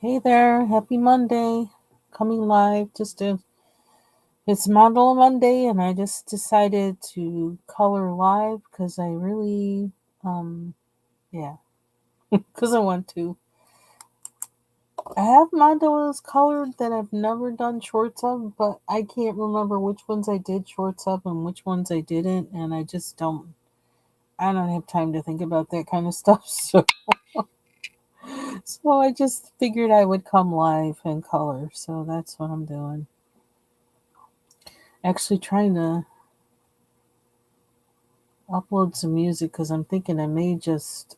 Hey there, happy Monday. Coming live it's Mandala Monday and I just decided to color live cuz I really yeah, cuz I want to. I have mandalas colored that I've never done shorts of, but I can't remember which ones I did shorts of and which ones I didn't, and I don't have time to think about that kind of stuff. So I just figured I would come live and color. So that's what I'm doing. Actually trying to upload some music because I'm thinking I may just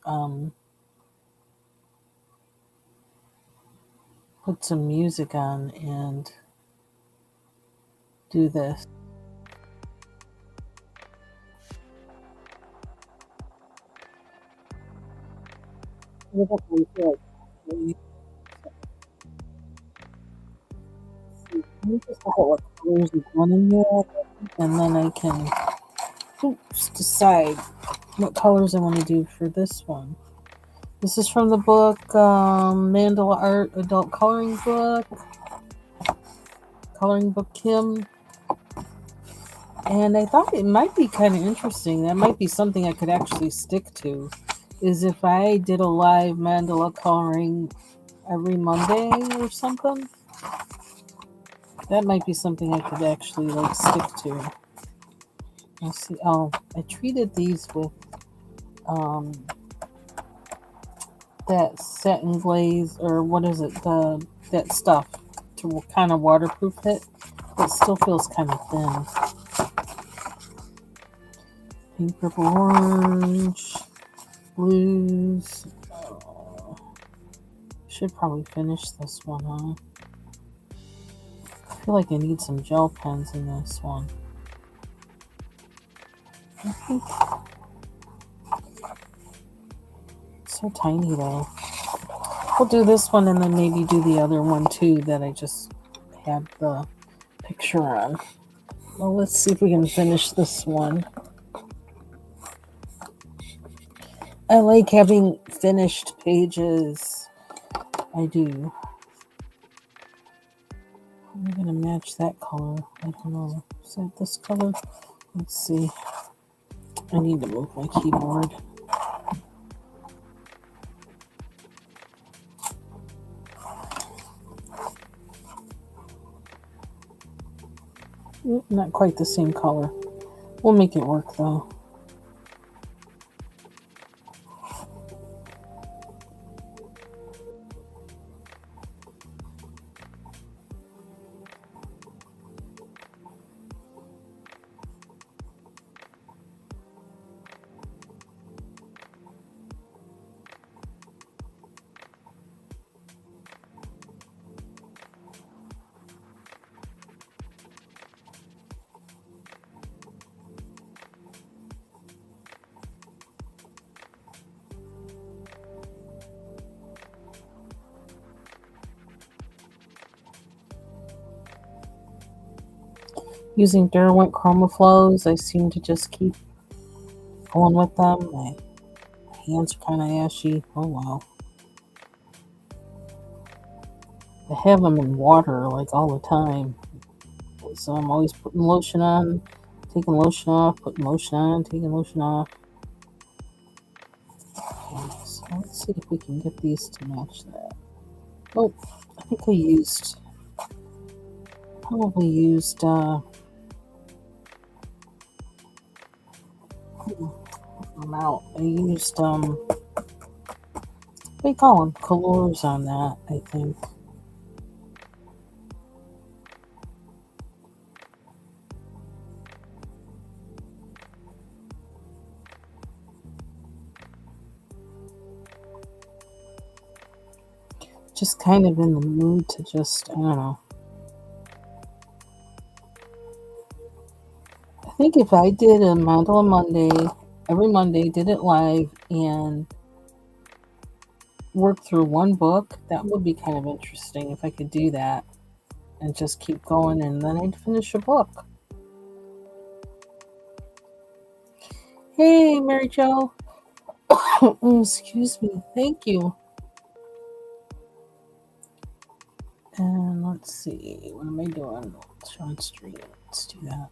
put some music on and do this. What about my head? Let me see. Let me just look at what colors are going in here, and then I can decide what colors I want to do for this one. This is from the book Mandala Art Adult Coloring Book Kim. And I thought it might be kind of interesting. That might be something I could actually stick to. Is if I did a live mandala coloring every Monday or something. That might be something I could actually stick to. Let's see. Oh, I treated these with um, that satin glaze or what is it? That stuff to kind of waterproof it. It still feels kind of thin. Pink, purple, orange, blues. Should probably finish this one, huh? I feel like I need some gel pens in this one. I think it's so tiny though. We'll do this one and then maybe do the other one too that I just had the picture on. Well, let's see if we can finish this one. I like having finished pages. I do. I'm gonna match that color. I don't know. Is that this color? Let's see. I need to move my keyboard. Not quite the same color. We'll make it work though. Using Derwent Chroma Flows, I seem to just keep going with them. My hands are kind of ashy. Oh wow. I have them in water like all the time. So I'm always putting lotion on, taking lotion off, putting lotion on, taking lotion off. Okay, so let's see if we can get these to match that. Oh, I think probably used, I'm out. I used, what do you call them? Colors on that, I think. Just kind of in the mood to just, I don't know. I think if I did a Mandala Monday, every Monday, did it live and work through one book, that would be kind of interesting if I could do that and just keep going and then I'd finish a book. Hey, Mary Jo. Excuse me. Thank you. And let's see, what am I doing? On stream. Let's do that.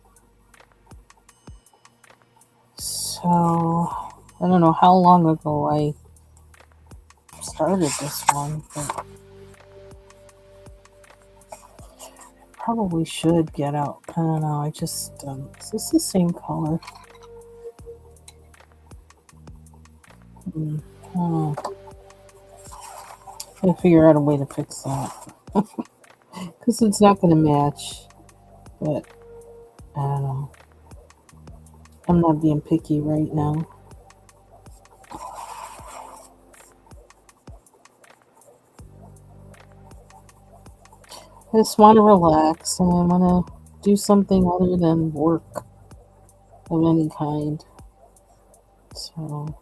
So, I don't know how long ago I started this one, but probably should get out. I don't know, I just, is this the same color? I don't know. I gotta figure out a way to fix that. Because it's not going to match. But, I don't know. I'm not being picky right now. I just want to relax and I want to do something other than work of any kind. So,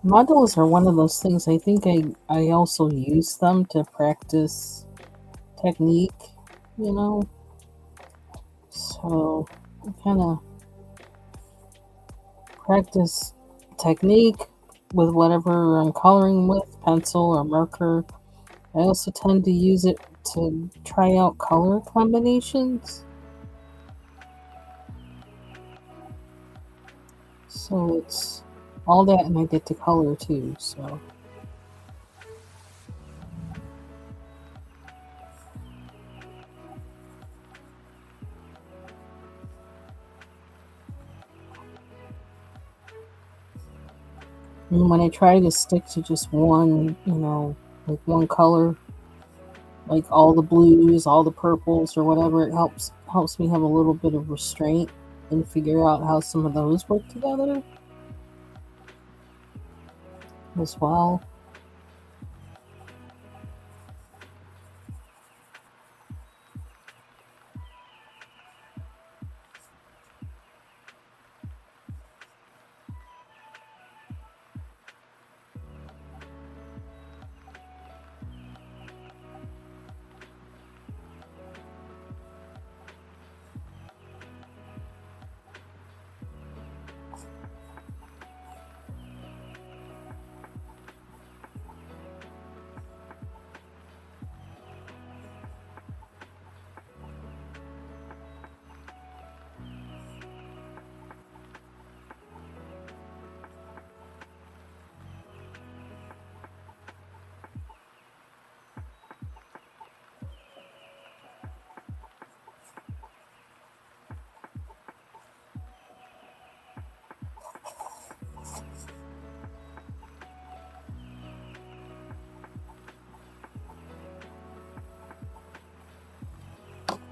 modules are one of those things. I think I also use them to practice technique, you know? So, I kind of practice technique with whatever I'm coloring with, pencil or marker. I also tend to use it to try out color combinations. So it's all that, and I get to color too. So and when I try to stick to just one, like one color, like all the blues, all the purples, or whatever, it helps me have a little bit of restraint and figure out how some of those work together as well.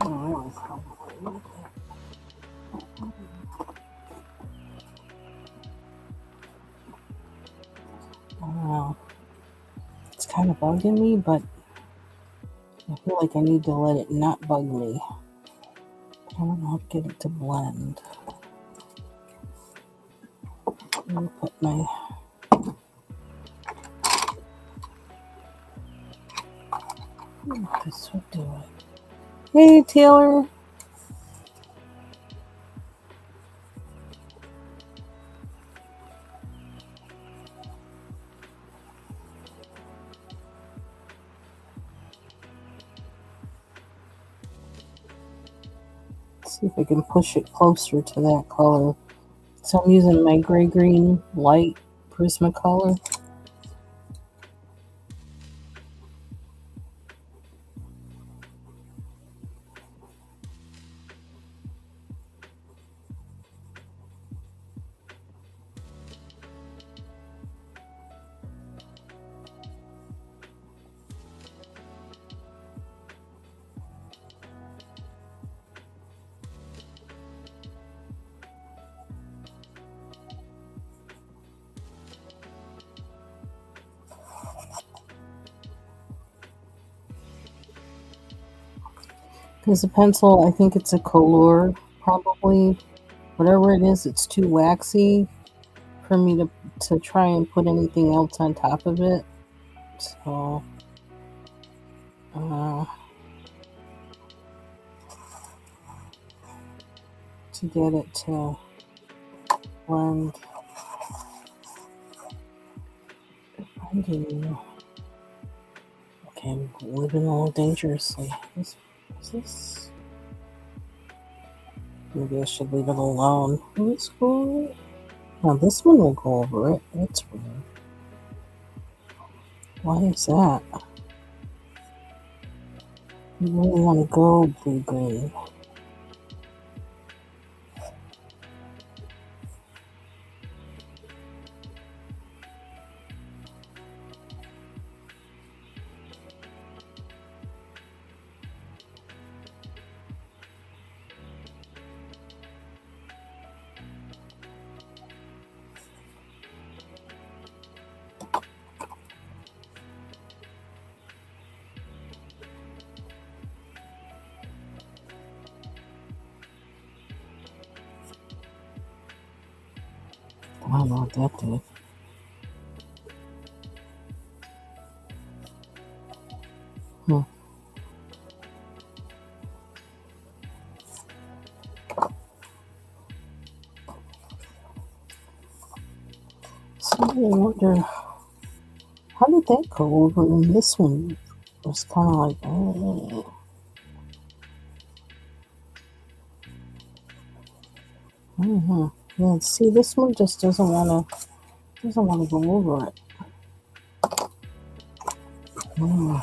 Oh, I don't know. It's kind of bugging me, but I feel like I need to let it not bug me. I don't know how to get it to blend. Let me put my this would do it. Hey Taylor. See if I can push it closer to that color. So I'm using my gray green light Prismacolor. Is a pencil, I think it's a color, probably. Whatever it is, it's too waxy for me to try and put anything else on top of it. So, uh, to get it to blend, I do. Okay, I'm living a little dangerously. Is this? Maybe I should leave it alone. Let's go. Now this one will go over it. That's weird. Why is that? You really want to go blue green. I don't know what that did. Hmm. So I wonder, how did that go over? And this one was kind of like, oh. Mm-hmm. Yeah, see, this one just doesn't wanna go over it. Mm.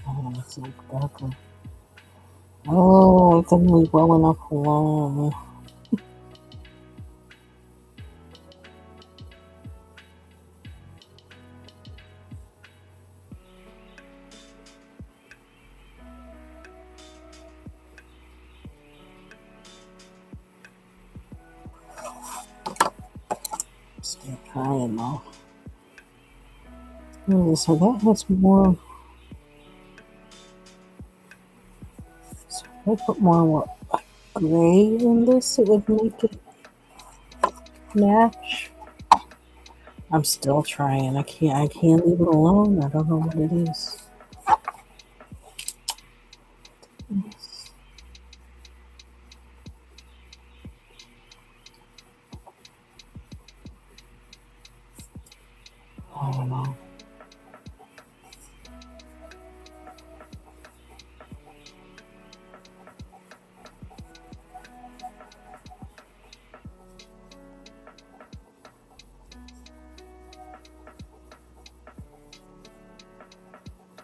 Oh, it's like darker. Oh, I didn't leave well enough alone. Still trying though. So that has more. So if I put more what, gray in this, it would make it match. I'm still trying. I can't leave it alone. I don't know what it is. I don't know.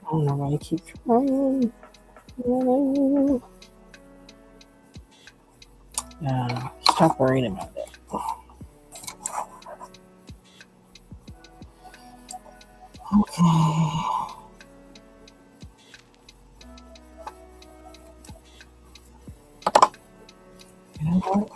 I don't know why I keep trying. Stop worrying about it. Okay. You know what?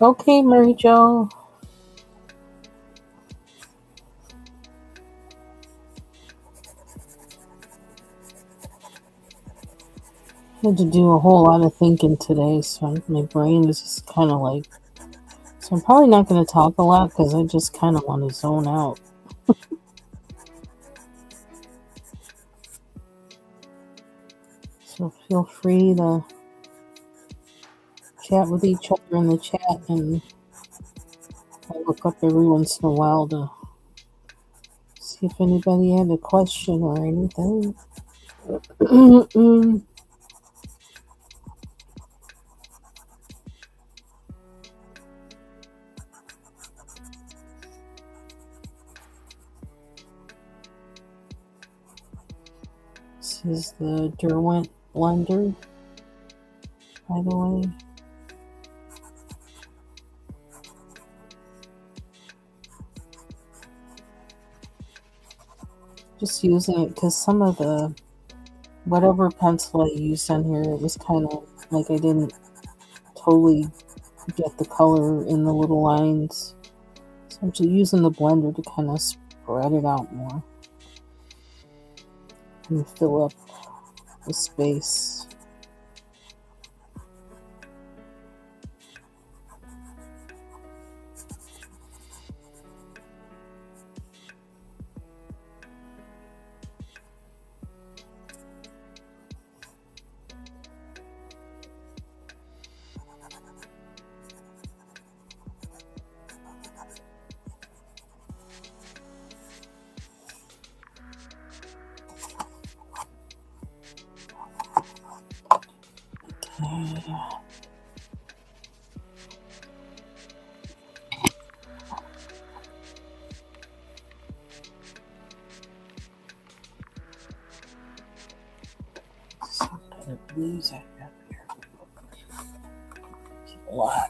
Okay, Mary Jo. I had to do a whole lot of thinking today, so my brain is just kind of like So I'm probably not going to talk a lot because I just kind of want to zone out. So feel free to chat with each other in the chat, and I look up every once in a while to see if anybody had a question or anything. This is the Derwent blender, by the way. Just using it because some of the whatever pencil I used on here, it was kind of like I didn't totally get the color in the little lines. So I'm just using the blender to kind of spread it out more and fill up the space. Some kind of blues I have here. A lot.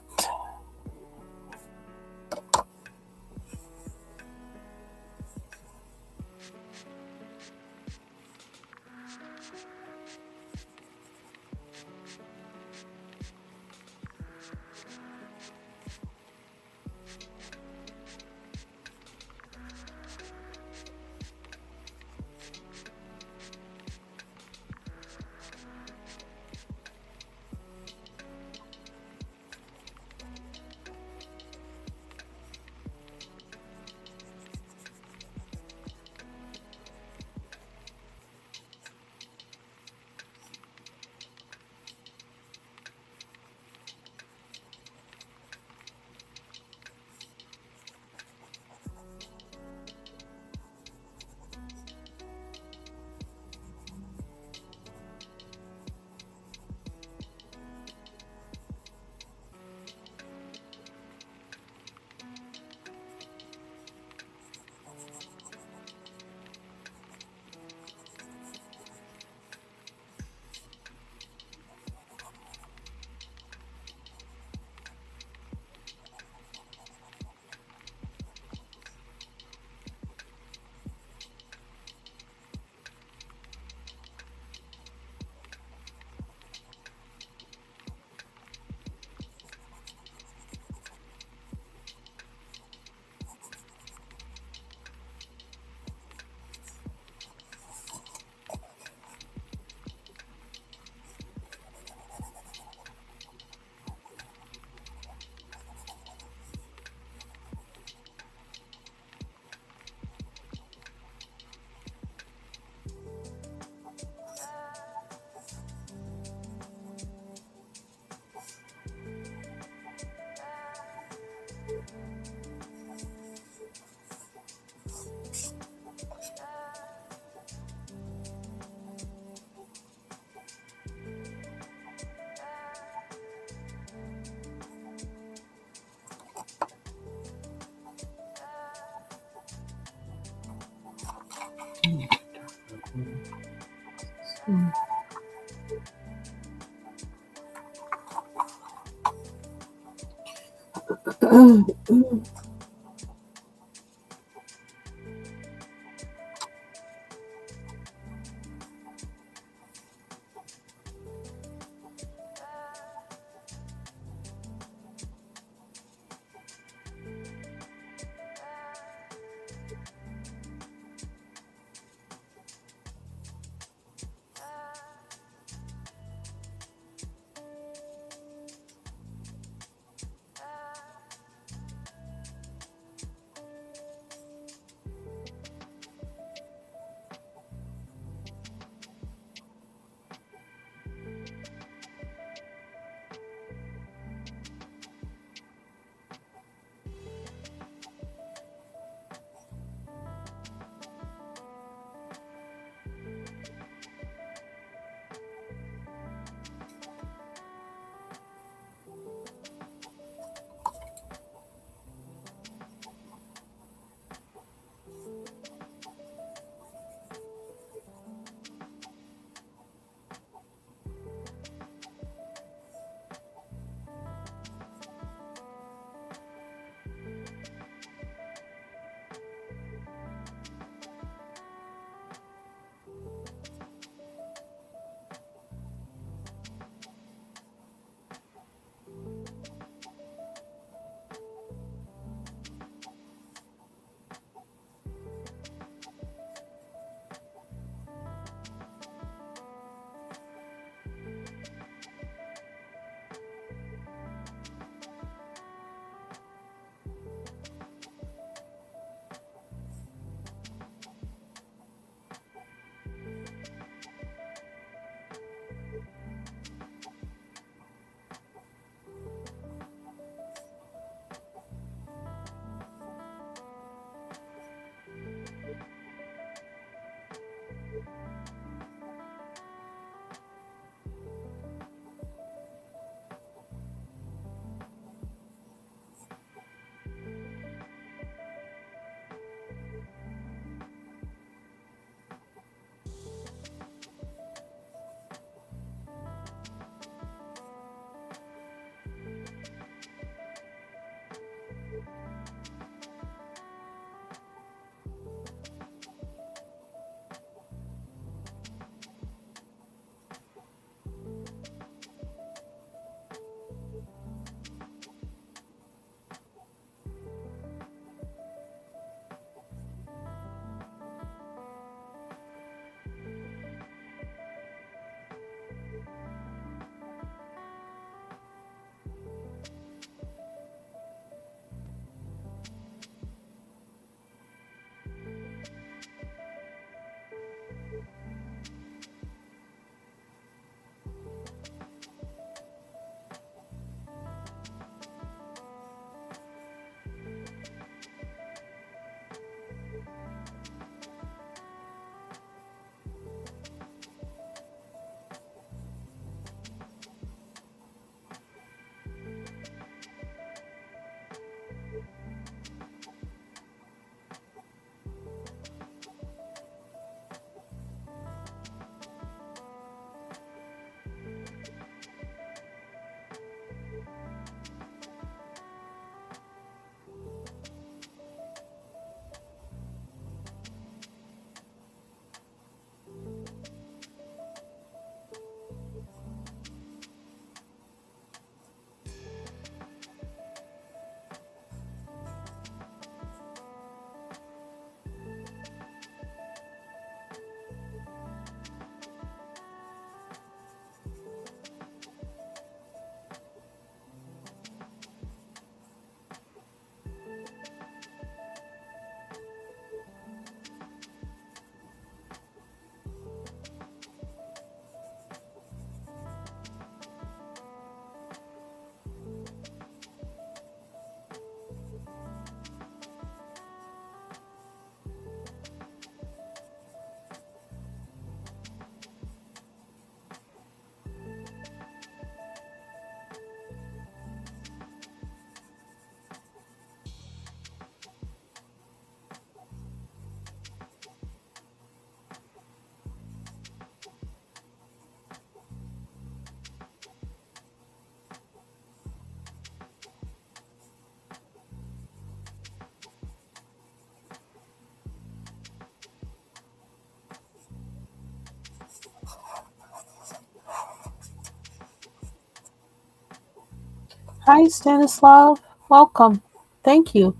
Hi, Stanislav. Welcome. Thank you.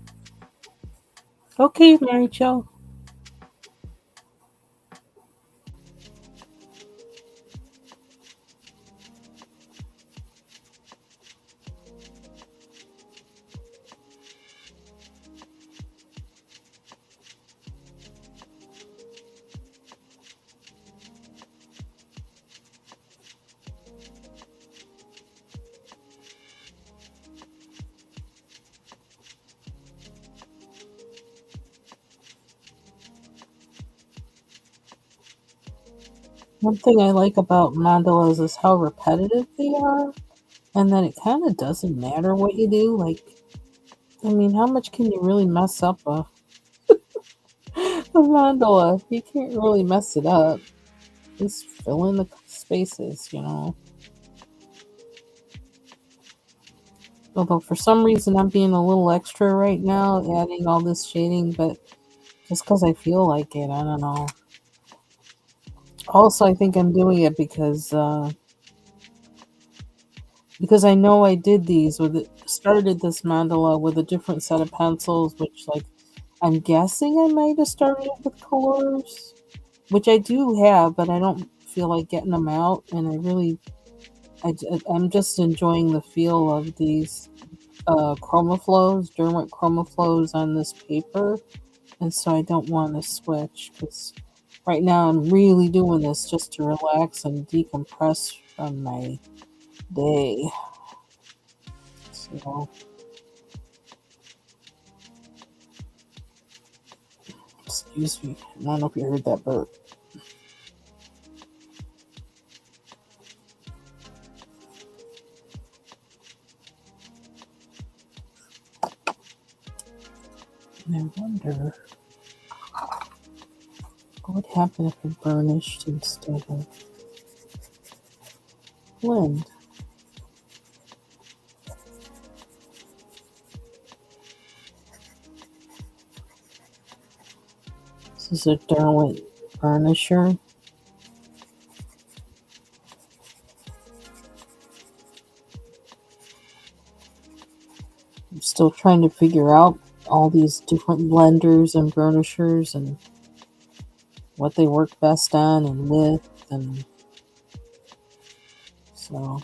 Okay, Mary Jo. One thing I like about mandalas is how repetitive they are, and that it kind of doesn't matter what you do. Like, I mean, how much can you really mess up a mandala? You can't really mess it up. Just fill in the spaces. Although for some reason I'm being a little extra right now, adding all this shading, but just because I feel like it, I don't know. Also, I think I'm doing it because I know I did these with it, started this mandala with a different set of pencils, which like I'm guessing I might have started it with colors, which I do have, but I don't feel like getting them out, and I'm just enjoying the feel of these Derwent chroma flows on this paper, and so I don't want to switch because right now I'm really doing this just to relax and decompress from my day. So, excuse me. I don't know if you heard that burp. And I wonder what would happen if I burnished instead of blend. This is a Derwent burnisher. I'm still trying to figure out all these different blenders and burnishers and what they work best on and with, and so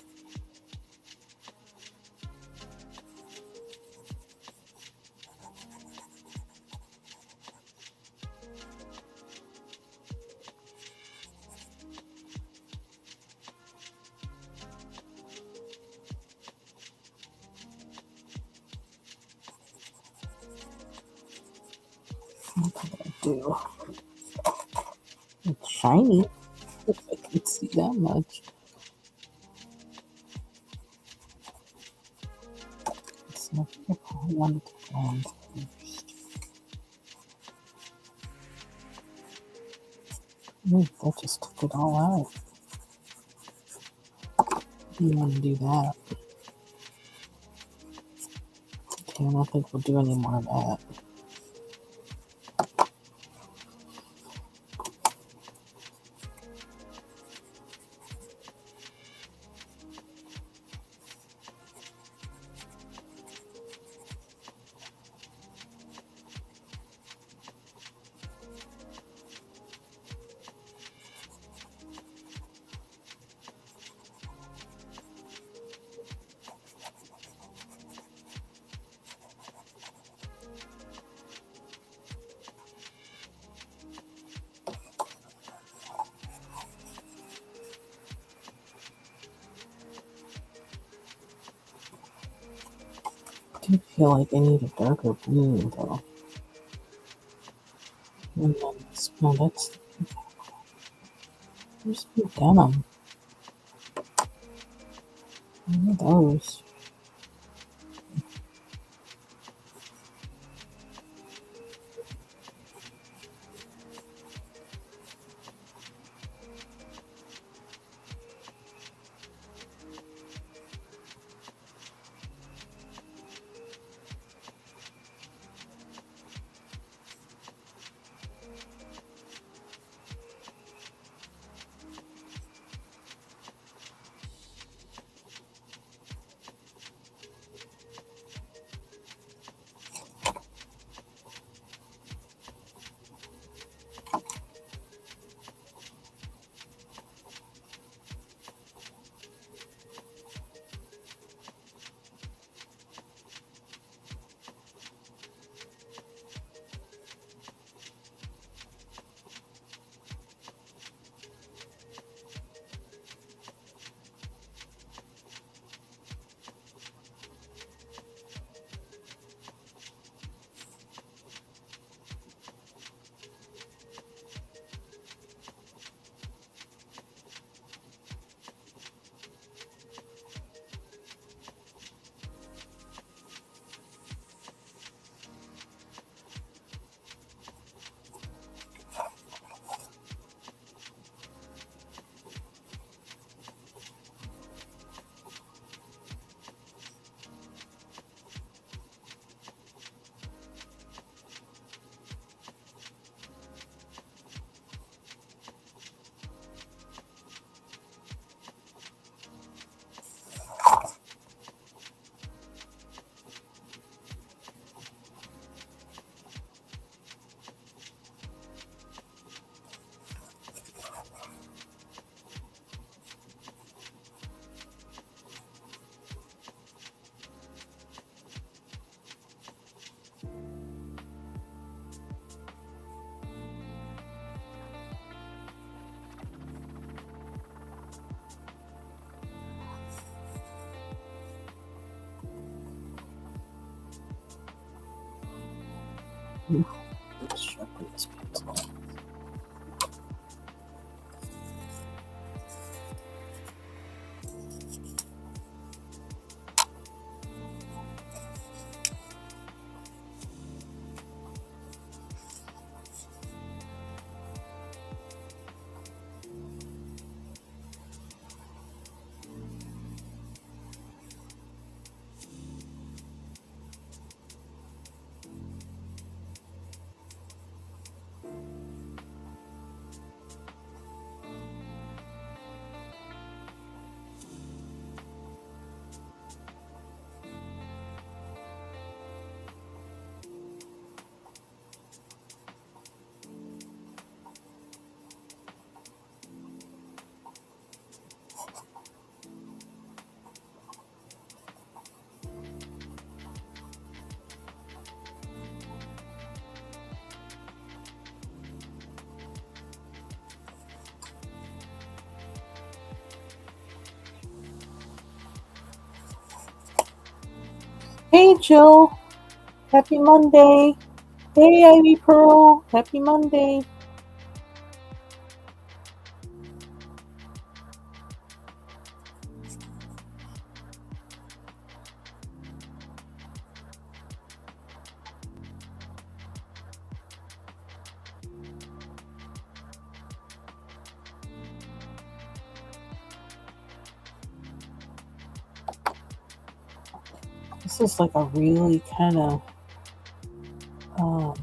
what did I do? It's shiny, if I can see that much. It's not I probably wanted to blend first. That just took it all out. You want to do that? Okay, I don't think we'll do any more of that. I do feel like I need a darker blue though. And then no, that's there's blue denim. What are those? Oof, sharpen this pencil. Hey Jill, happy Monday. Hey Ivy Pearl, happy Monday. This is like a really kind of um,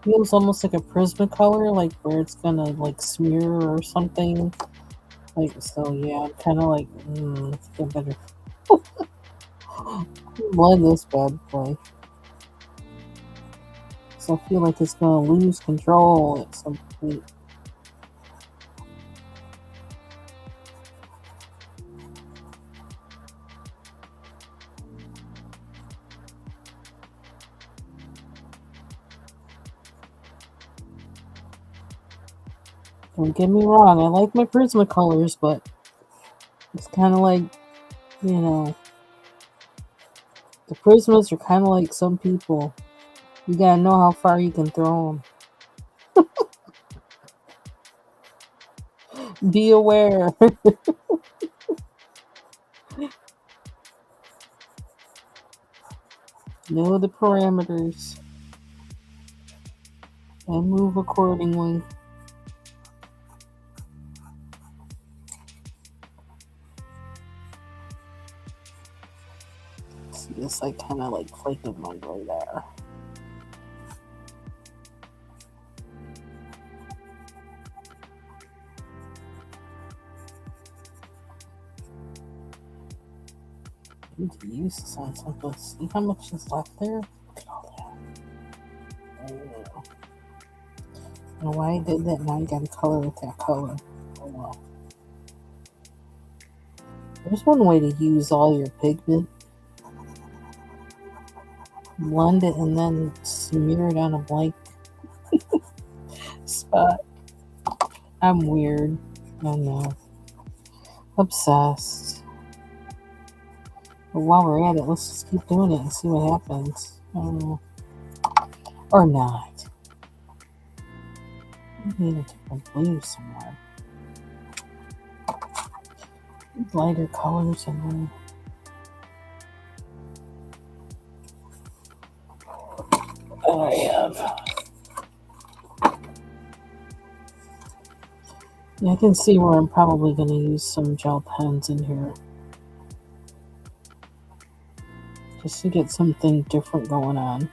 feels almost like a Prismacolor, like where it's gonna like smear or something. Like so, yeah. I'm kind of like, let's get better. Blend this bad boy. So I feel like it's gonna lose control at some point. Don't get me wrong, I like my Prismacolors, but it's kind of like, you know, the Prismas are kind of like some people. You gotta know how far you can throw them. Be aware. Know the parameters and move accordingly. See this like kind of like flaking my right there. I need to use this on something. See how much is left there? Look at all that. Oh. I don't know why I did that. Now you gotta color with that color. Oh well. There's one way to use all your pigment. Blend it and then smear it on a blank spot. I'm weird. I know. Obsessed. But while we're at it, let's just keep doing it and see what happens. Or not. I need a different blue somewhere. Lighter colors in there. I have. Yeah, I can see where I'm probably going to use some gel pens in here. Just to get something different going on.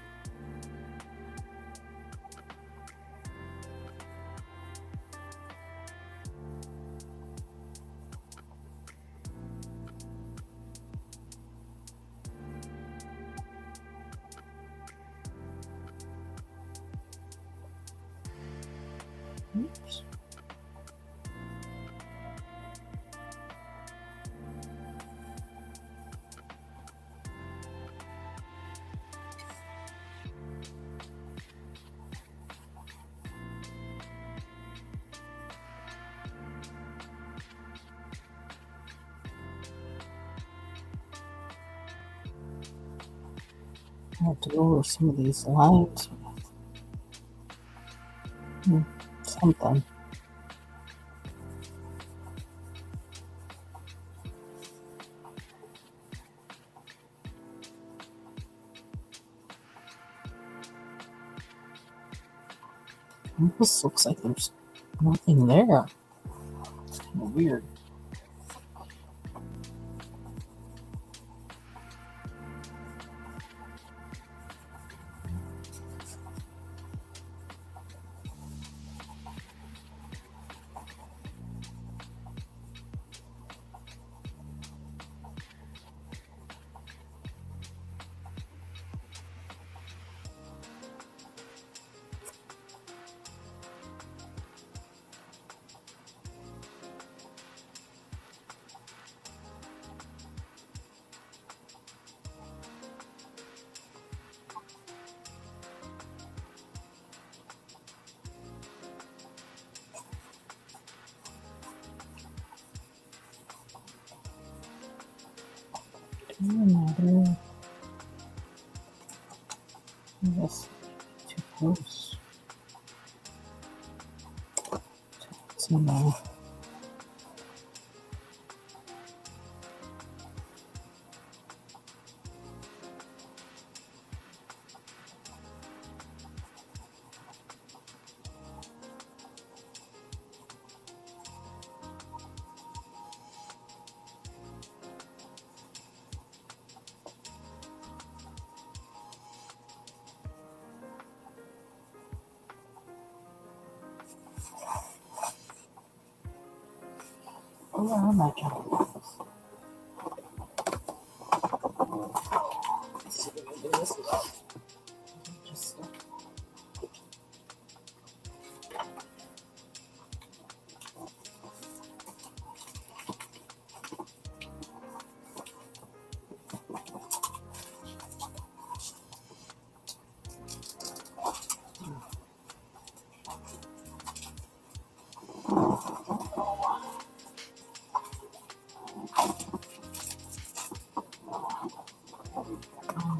Oops. I have to go over some of these lines. Hmm, something. This looks like there's nothing there. It's kind of weird. Doesn't matter. That's too close. So no. Where are my chemicals? Let's see if we can do this without just.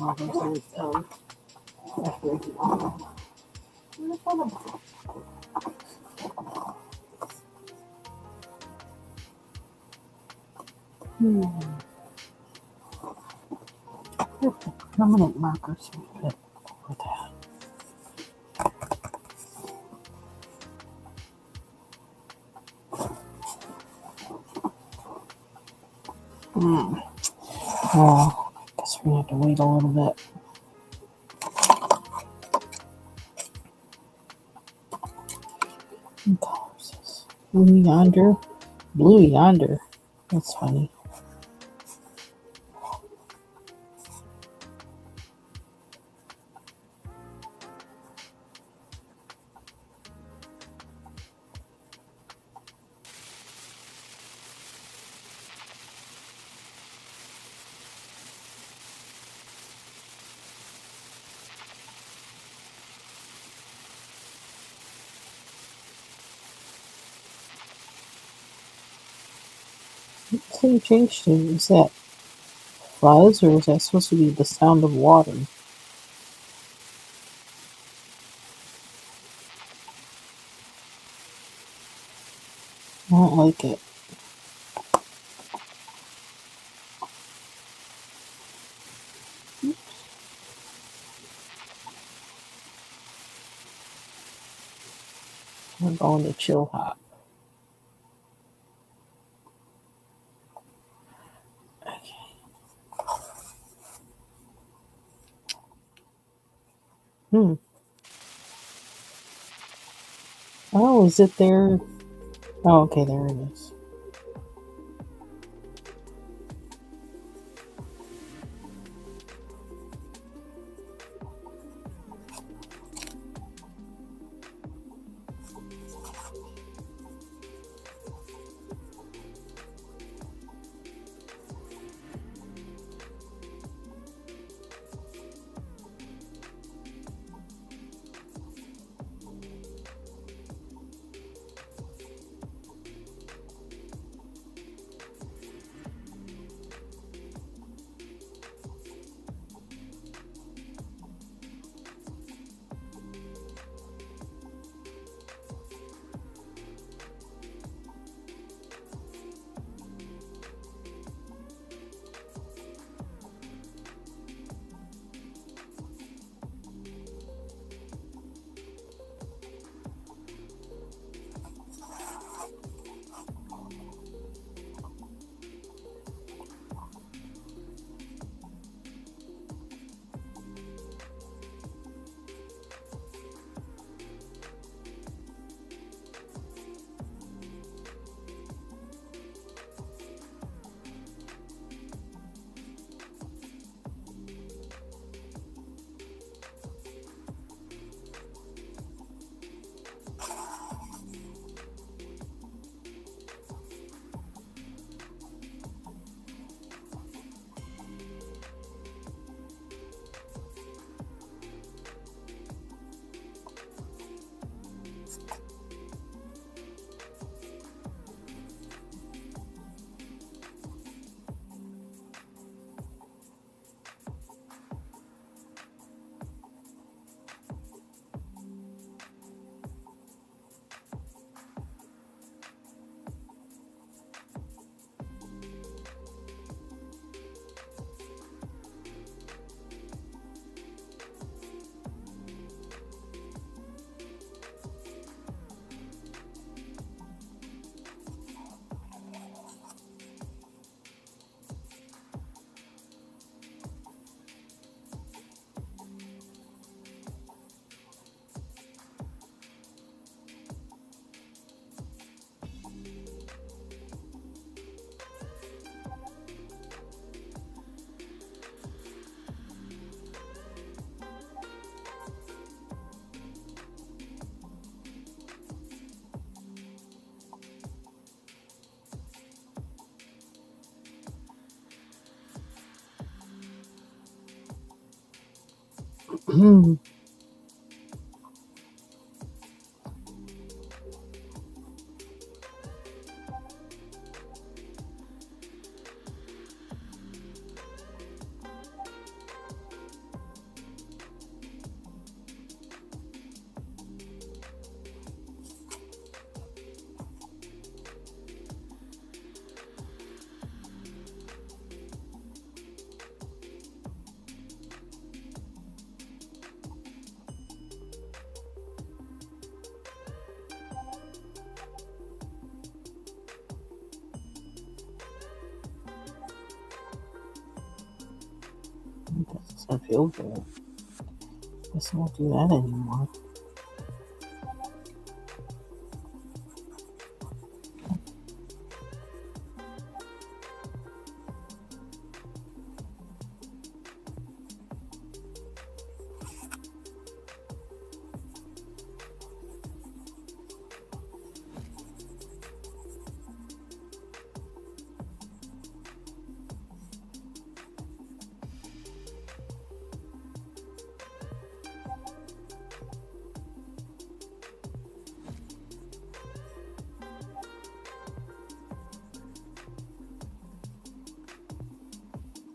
Oh, those are hmm. Permanent markers are good for that. Hmm. Well, I guess we have to wait a little bit. What color is this? Blue yonder. Blue yonder. That's funny. What did you change to? Is that fuzz or is that supposed to be the sound of water? I don't like it. We're going to chill hop. Okay. Hmm. Oh, is it there? Oh, okay, there it is. That doesn't feel good. Guess I won't do that anymore.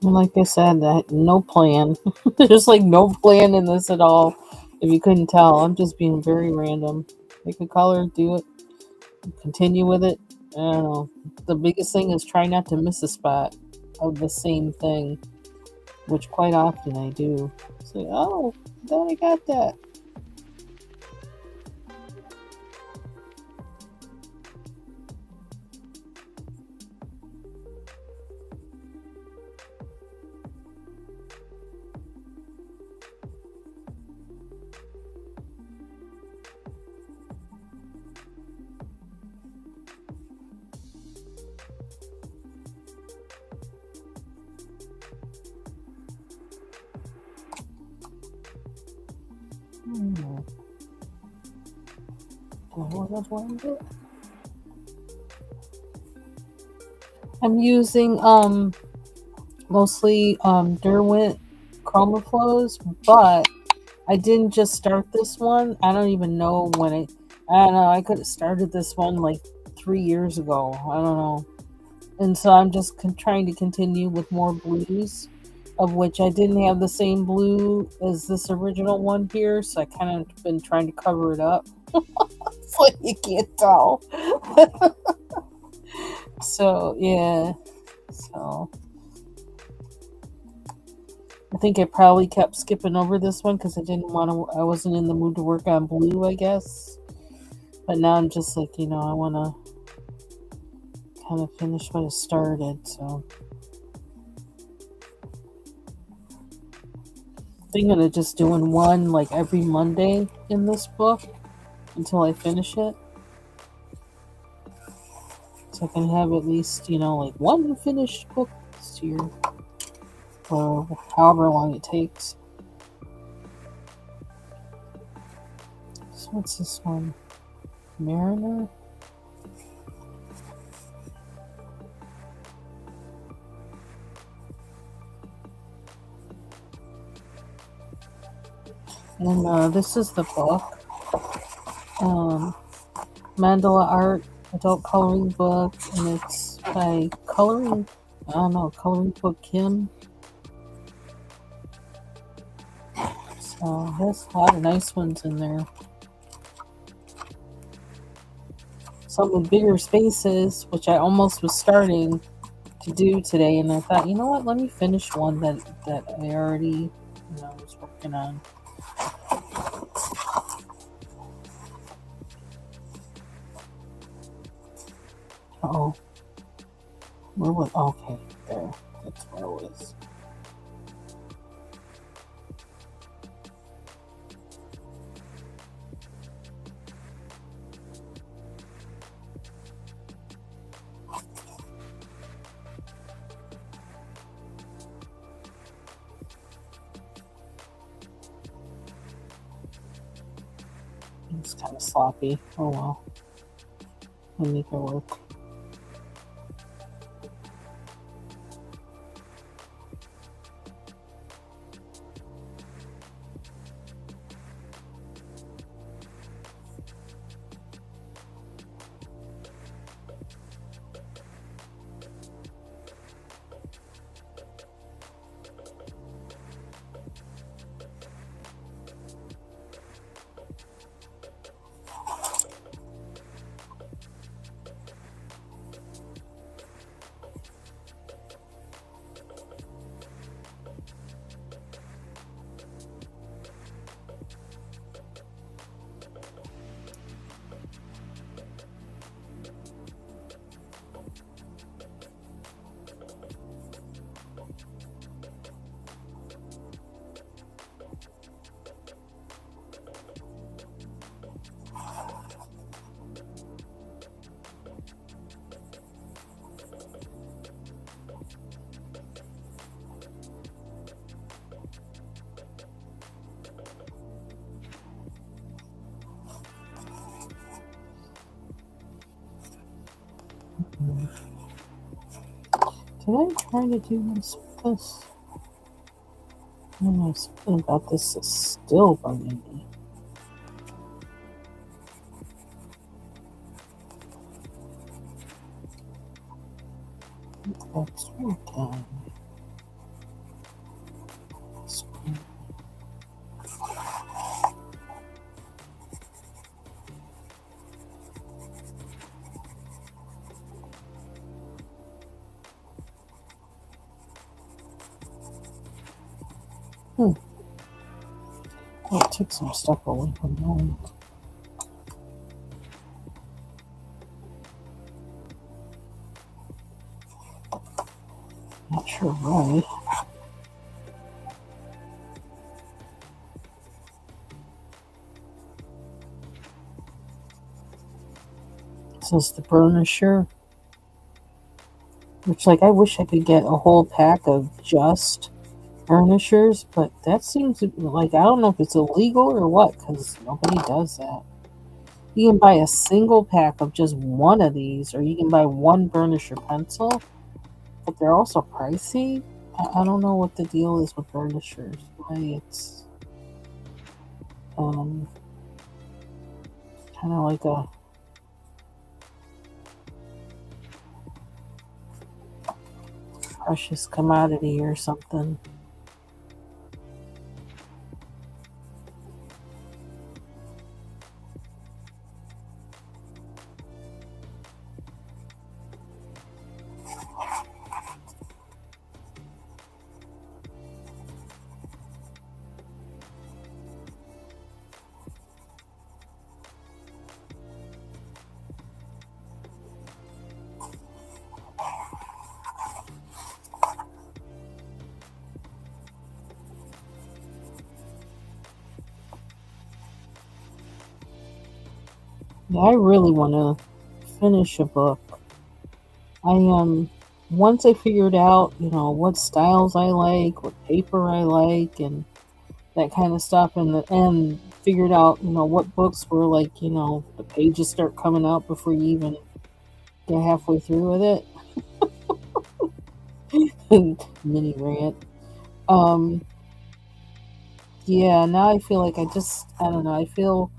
And like I said, that no plan. There's like no plan in this at all. If you couldn't tell, I'm just being very random. Pick a color, do it, continue with it. I don't know. The biggest thing is try not to miss a spot of the same thing, which quite often I do. It's like, oh, I thought I got that. Hmm. Do I want to blend it? I'm using mostly Derwent Chroma Flows, but I didn't just start this one. I don't even know when it. I don't know. I could have started this one like 3 years ago. I don't know. And so I'm just trying to continue with more blues, of which I didn't have the same blue as this original one here. So I kind of been trying to cover it up. It's like you can't tell. So yeah. So I think I probably kept skipping over this one because I didn't want to. I wasn't in the mood to work on blue, I guess. But now I'm just like, I want to kind of finish what I started. So I'm thinking of just doing one like every Monday in this book until I finish it. So I can have at least, like one finished book this year. Or however long it takes. So what's this one? Mariner? And this is the book. Mandala Art adult coloring book, and it's by coloring book Kim. So there's a lot of nice ones in there. Some with bigger spaces, which I almost was starting to do today, and I thought, you know what, let me finish one that I already was working on. Oh, where was? Okay, there. That's where it was. It's kind of sloppy. Oh well, I'll make it work. Did I try to do this with this? I don't know, something about this is still bugging me. That's okay. I'll take some stuff away from home. Not sure why. It says the burnisher. Which, like, I wish I could get a whole pack of just burnishers, but that seems like, I don't know if it's illegal or what, because nobody does that. You can buy a single pack of just one of these, or you can buy one burnisher pencil, but they're also pricey. I don't know what the deal is with burnishers. Why it's kind of like a precious commodity or something. Yeah, I really want to finish a book. I once I figured out, what styles I like, what paper I like, and that kind of stuff, and figured out, what books were like, the pages start coming out before you even get halfway through with it. Mini rant. Um, yeah, now I feel like I don't know, I feel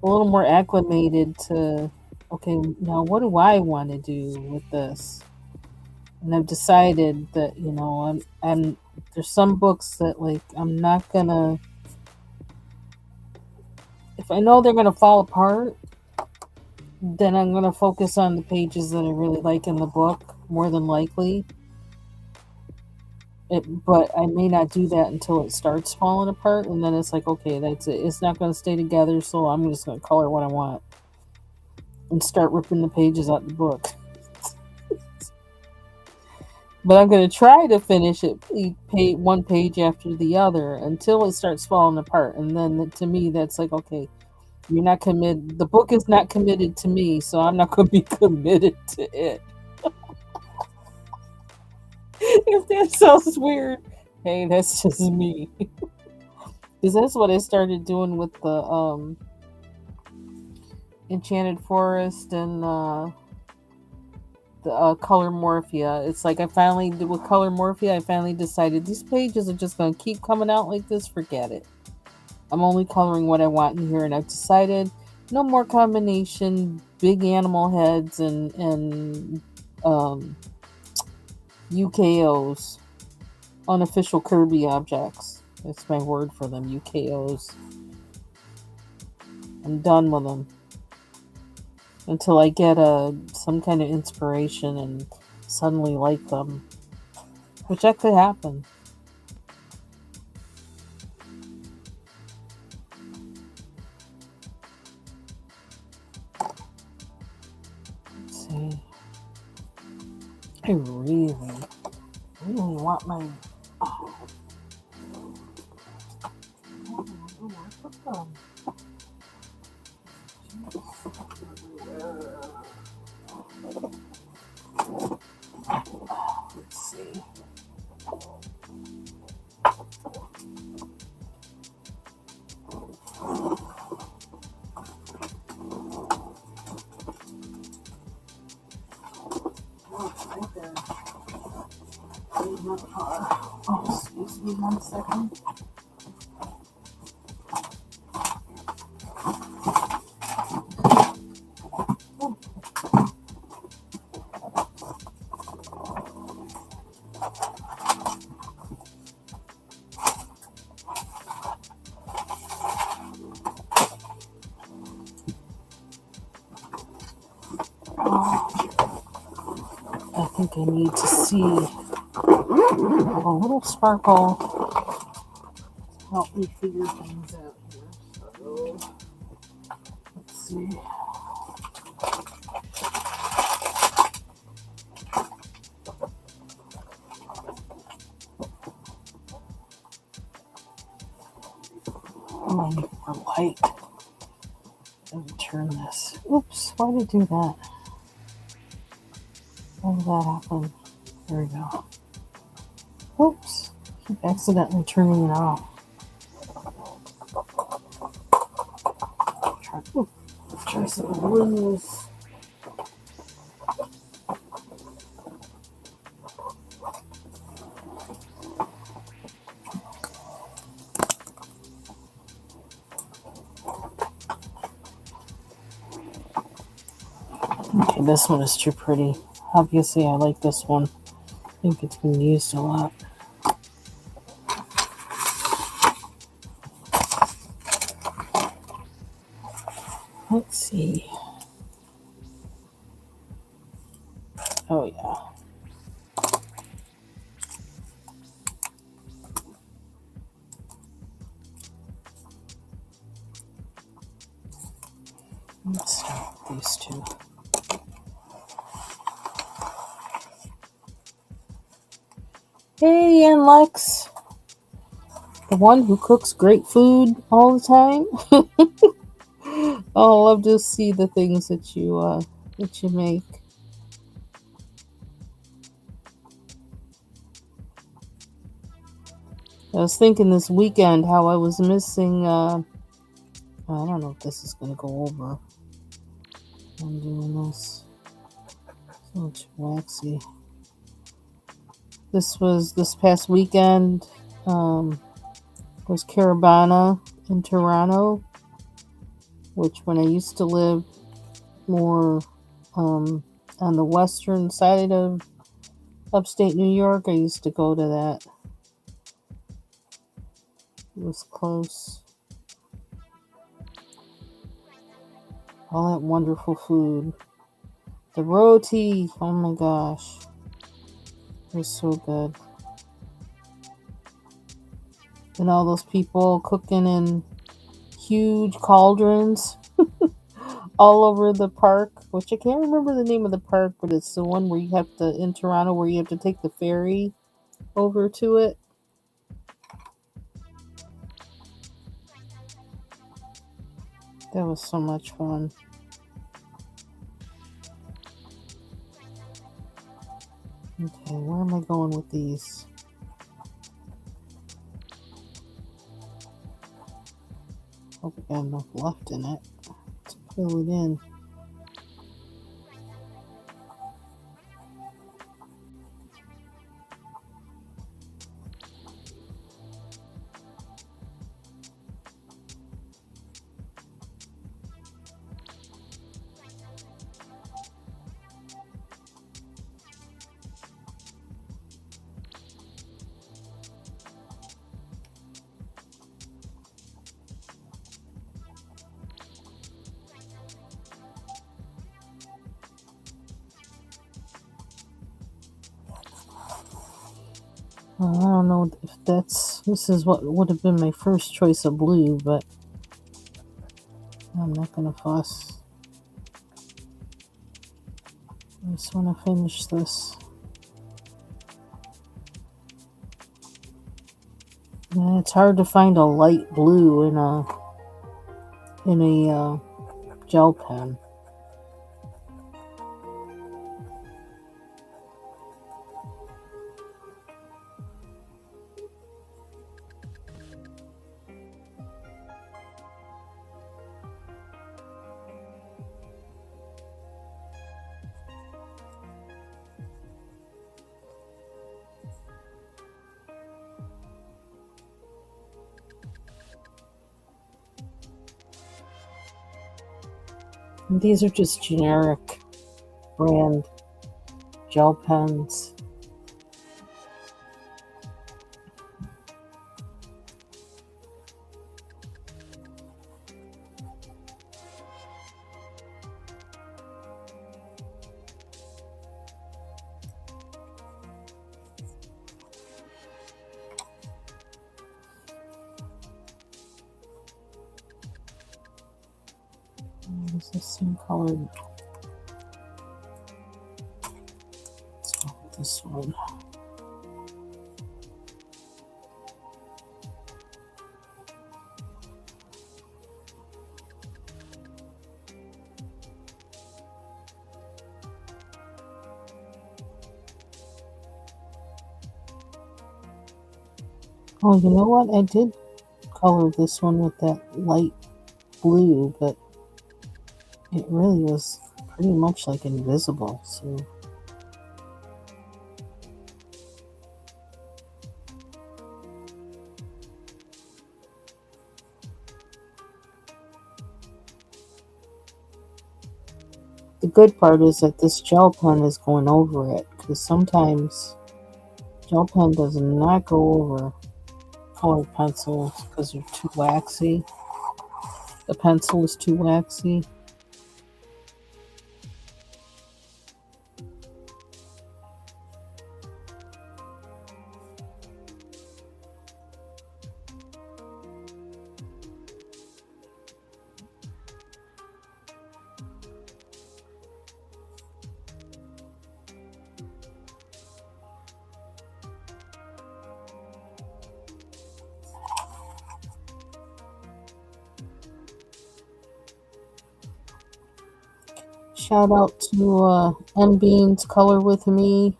a little more acclimated to, okay, now what do I want to do with this? And I've decided that, I'm there's some books that, like, I'm not gonna, if I know they're gonna fall apart, then I'm gonna focus on the pages that I really like in the book more than likely. But I may not do that until it starts falling apart, and then it's like, okay, that's it. It's not gonna stay together, so I'm just gonna color what I want and start ripping the pages out the book. But I'm going to try to finish it one page after the other until it starts falling apart. And then to me, that's like, okay, you're not committed. The book is not committed to me, so I'm not going to be committed to it. If that sounds weird, hey, that's just me. Because that's what I started doing with the Enchanted Forest and the Color Morphia. It's like with Color Morphia, I finally decided these pages are just going to keep coming out like this. Forget it. I'm only coloring what I want in here, and I've decided no more combination big animal heads and UKOs, unofficial Kirby objects. That's my word for them, UKOs. I'm done with them until I get some kind of inspiration and suddenly like them, which that could happen. Let's see. I really want my. Oh. Let's see. Give me 1 second. I think I need to see a little sparkle to help me figure things out here. So let's see. I need more light. Let me turn this. Oops, why did I do that? How did that happen? There we go. Oops, keep accidentally turning it off. Try some blues. Okay, this one is too pretty. Obviously, I like this one. I think it's been used a lot. Let's see. Oh, yeah. Let's start with these two. Hey, and Lex. The one who cooks great food all the time. Oh, I love to see the things that you make. I was thinking this weekend how I was missing. I don't know if this is gonna go over. I'm doing this. So much waxy. This was this past weekend. Was Caravana in Toronto, which when I used to live more on the western side of upstate New York, I used to go to that. It was close. All that wonderful food. The roti, oh my gosh. It was so good. And all those people cooking in huge cauldrons all over the park, which I can't remember the name of the park, but it's the one where you have to, in Toronto, where you have to take the ferry over to it. That was so much fun. Okay, where am I going with these? Hope I got enough left in it to fill it in. Well, I don't know if this is what would have been my first choice of blue, but I'm not gonna fuss. I just want to finish this. And it's hard to find a light blue in a gel pen. These are just generic brand gel pens. Is the same color? Let's go with this one. Oh, you know what? I did color this one with that light blue, but it really was pretty much like invisible. So the good part is that this gel pen is going over it, because sometimes gel pen does not go over colored pencils because they're too waxy. The pencil is too waxy. Shout out to M Beans Color With Me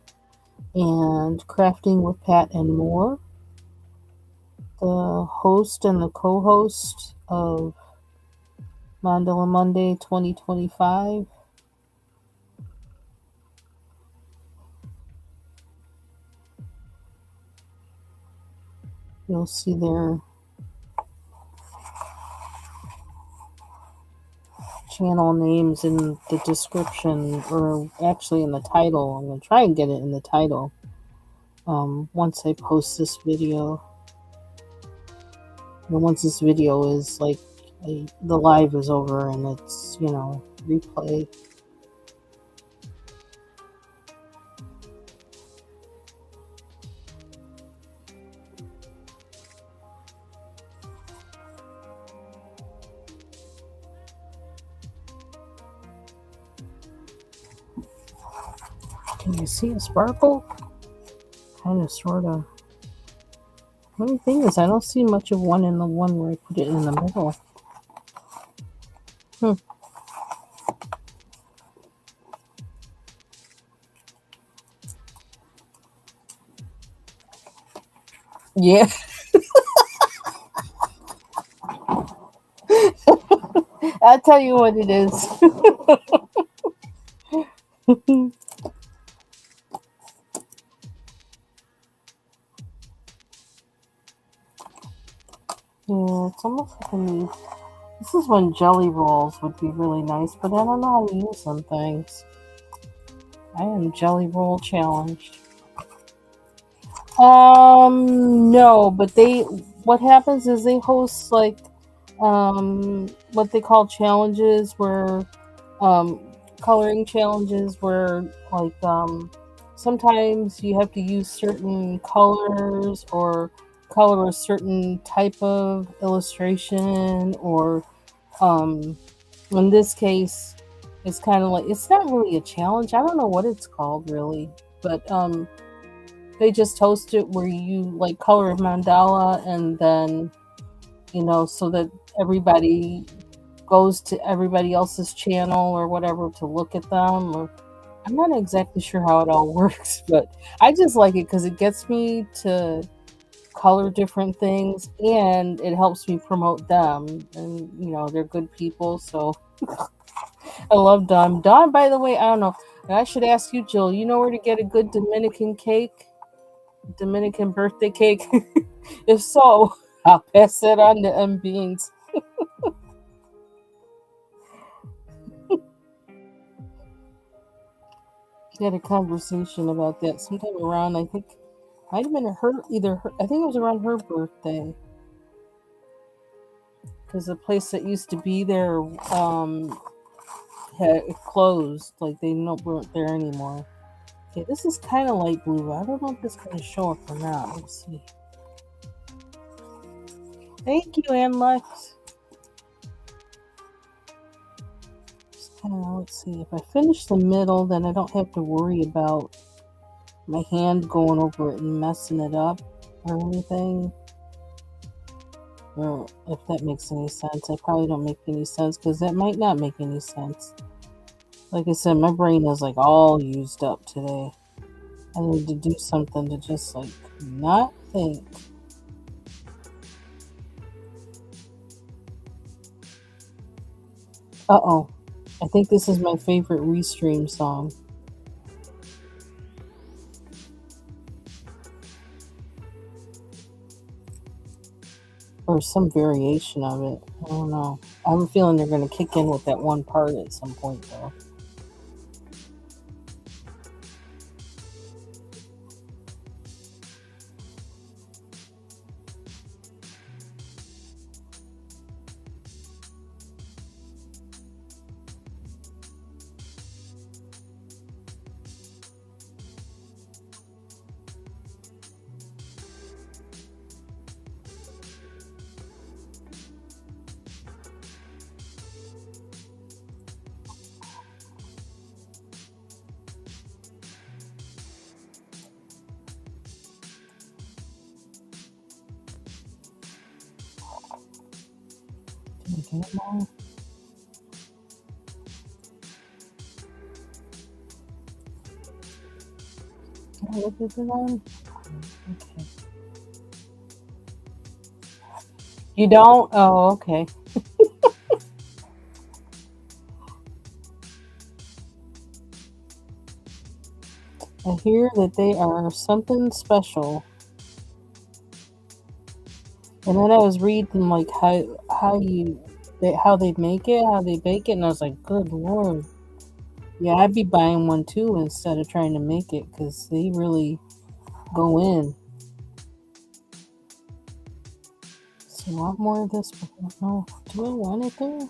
and Crafting with Pat and More, the host and the co-host of Mandala Monday 2025. You'll see their channel names in the description, or actually in the title. I'm going to try and get it in the title once I post this video. And once this video is like, the live is over and it's, replay. Can you see a sparkle? Kind of, sort of. The only thing is, I don't see much of one in the one where I put it in the middle. Yeah. I'll tell you what it is. Yeah, it's almost like a need. This is when jelly rolls would be really nice, but I don't know how to use some things. I am jelly roll challenged. No, but what happens is they host like, what they call challenges, where, um, coloring challenges, where like, sometimes you have to use certain colors or color a certain type of illustration, or, um, in this case, it's kind of like, it's not really a challenge. I don't know what it's called really, but they just host it where you like color a mandala, and then, so that everybody goes to everybody else's channel or whatever to look at them. Or I'm not exactly sure how it all works, but I just like it because it gets me to color different things, and it helps me promote them. And they're good people, so I love Dawn. Dawn, by the way, I don't know. I should ask you, Jill. You know where to get a good Dominican cake? Dominican birthday cake? If so, I'll pass it on to M Beans. We had a conversation about that sometime around, I think, might have been I think it was around her birthday. Because the place that used to be there had it closed. Like they weren't there anymore. Okay, this is kind of light blue. I don't know if it's going to show up or not. Let's see. Thank you, Ann Lex. Let's see. If I finish the middle, then I don't have to worry about my hand going over it and messing it up or anything. Or if that makes any sense. I probably don't make any sense because that might not make any sense. Like I said, my brain is like all used up today. I need to do something to just like not think. Uh-oh. I think this is my favorite Restream song. Or some variation of it. I don't know. I have a feeling they're going to kick in with that one part at some point, though. Did I get them all? Can I look at it on? Okay. You don't? Oh, okay. I hear that they are something special. And then I was reading like how they make it, how they bake it, and I was like, good lord. Yeah, I'd be buying one too instead of trying to make it because they really go in. So I want more of this, but I don't know. Do I want it there?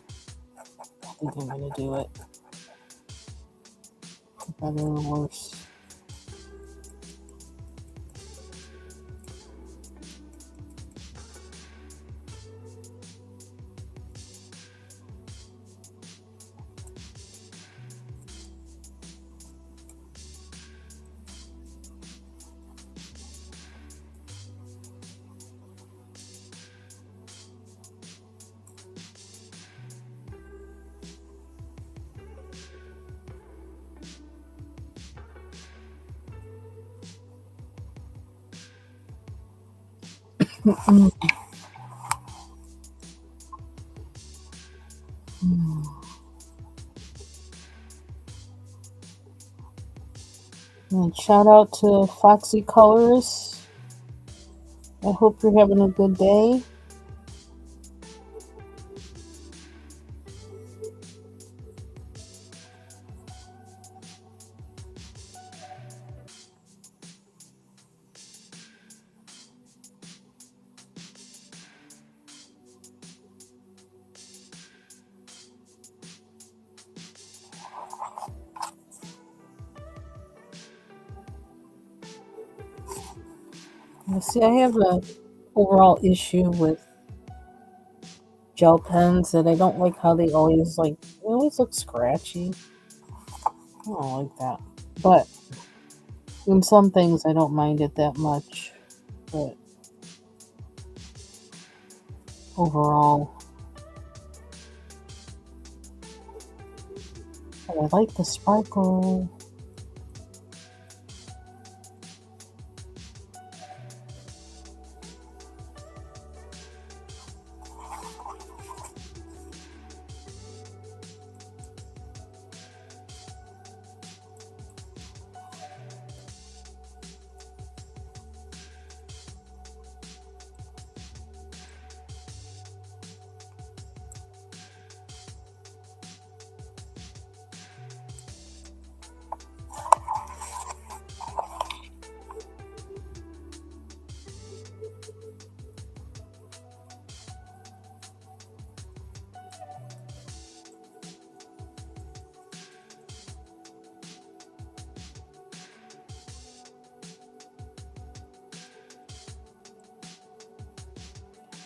I think I'm gonna do it. For better or worse. And shout out to Foxy Colors. I hope you're having a good day. See, I have an overall issue with gel pens that I don't like how they always look scratchy. I don't like that. But in some things I don't mind it that much. But overall, I like the sparkle.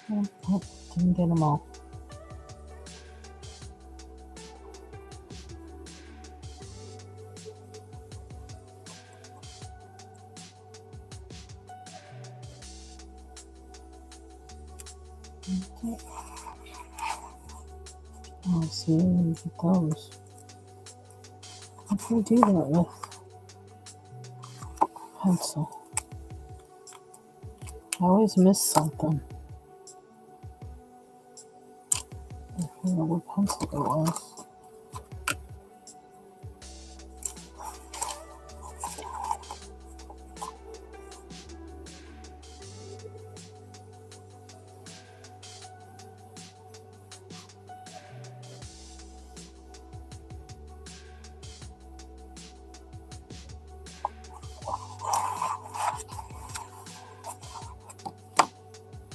Oh, didn't get them all. Okay. Oh, see, look at those. How can I do that with pencil? I always miss something. I forget what pencil it was.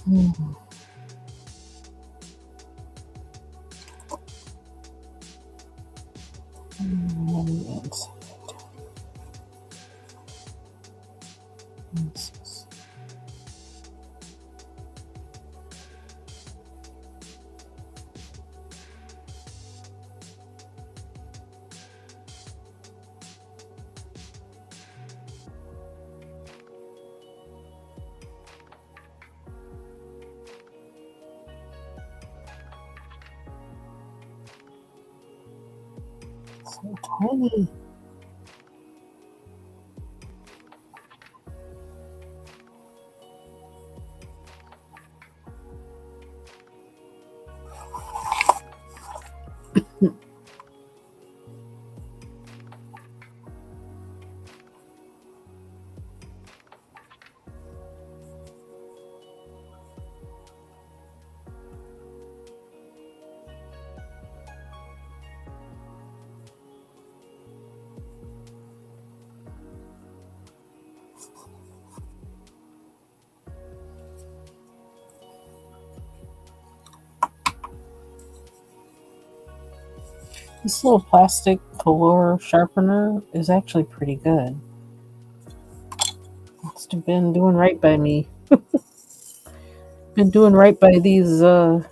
Hmm. On the inside. This is- so tiny. This little plastic color sharpener is actually pretty good. It's been doing right by me. Been doing right by these Derwent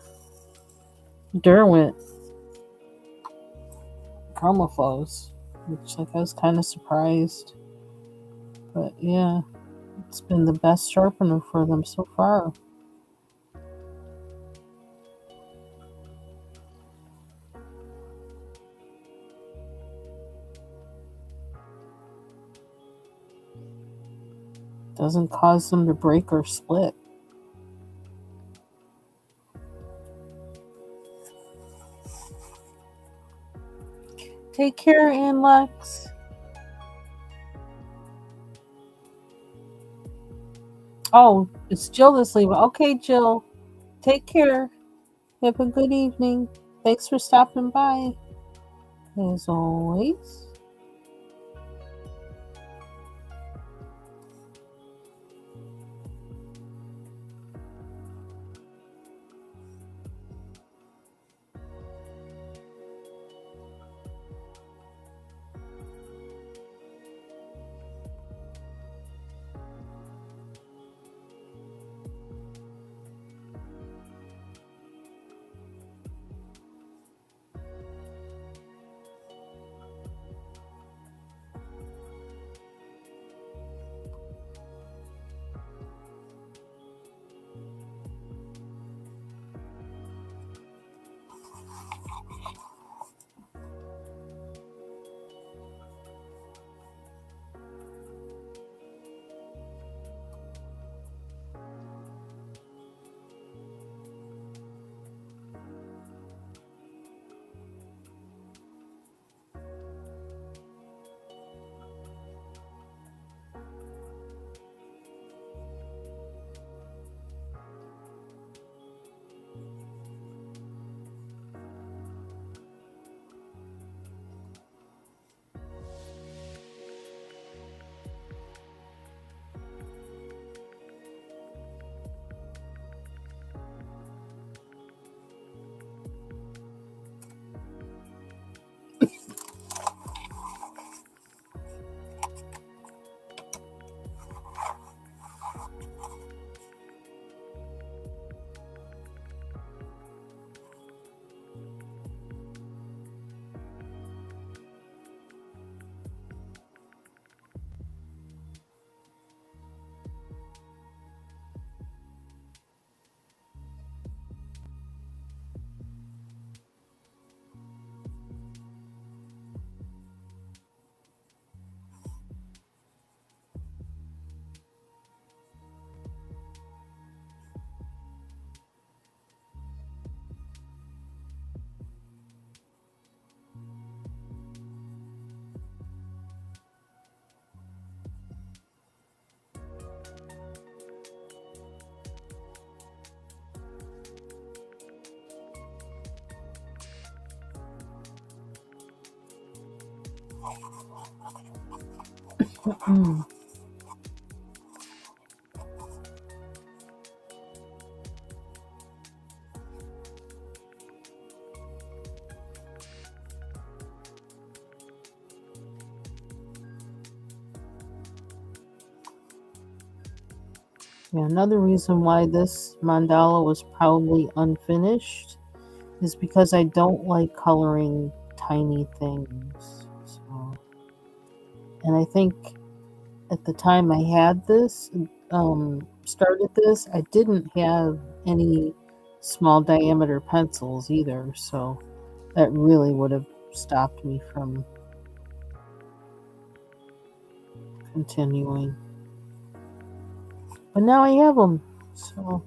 chromophones, which like I was kind of surprised. But yeah, it's been the best sharpener for them so far. Doesn't cause them to break or split. Take care, Aunt Lex. Oh, it's Jill that's leaving. Okay, Jill. Take care. Have a good evening. Thanks for stopping by. As always. Mm. Yeah, another reason why this mandala was probably unfinished is because I don't like coloring tiny things. So, and I think at the time I had this, started this, I didn't have any small diameter pencils either. So that really would have stopped me from continuing. But now I have them. So,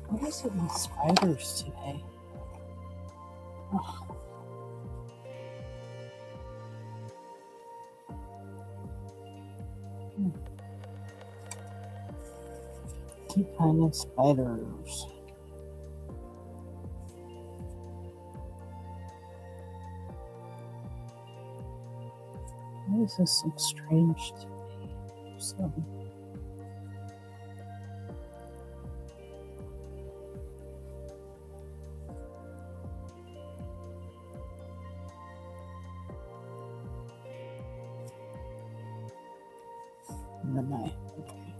what is it with spiders today? Keep finding spiders. Why does this look strange to me? So, and then okay.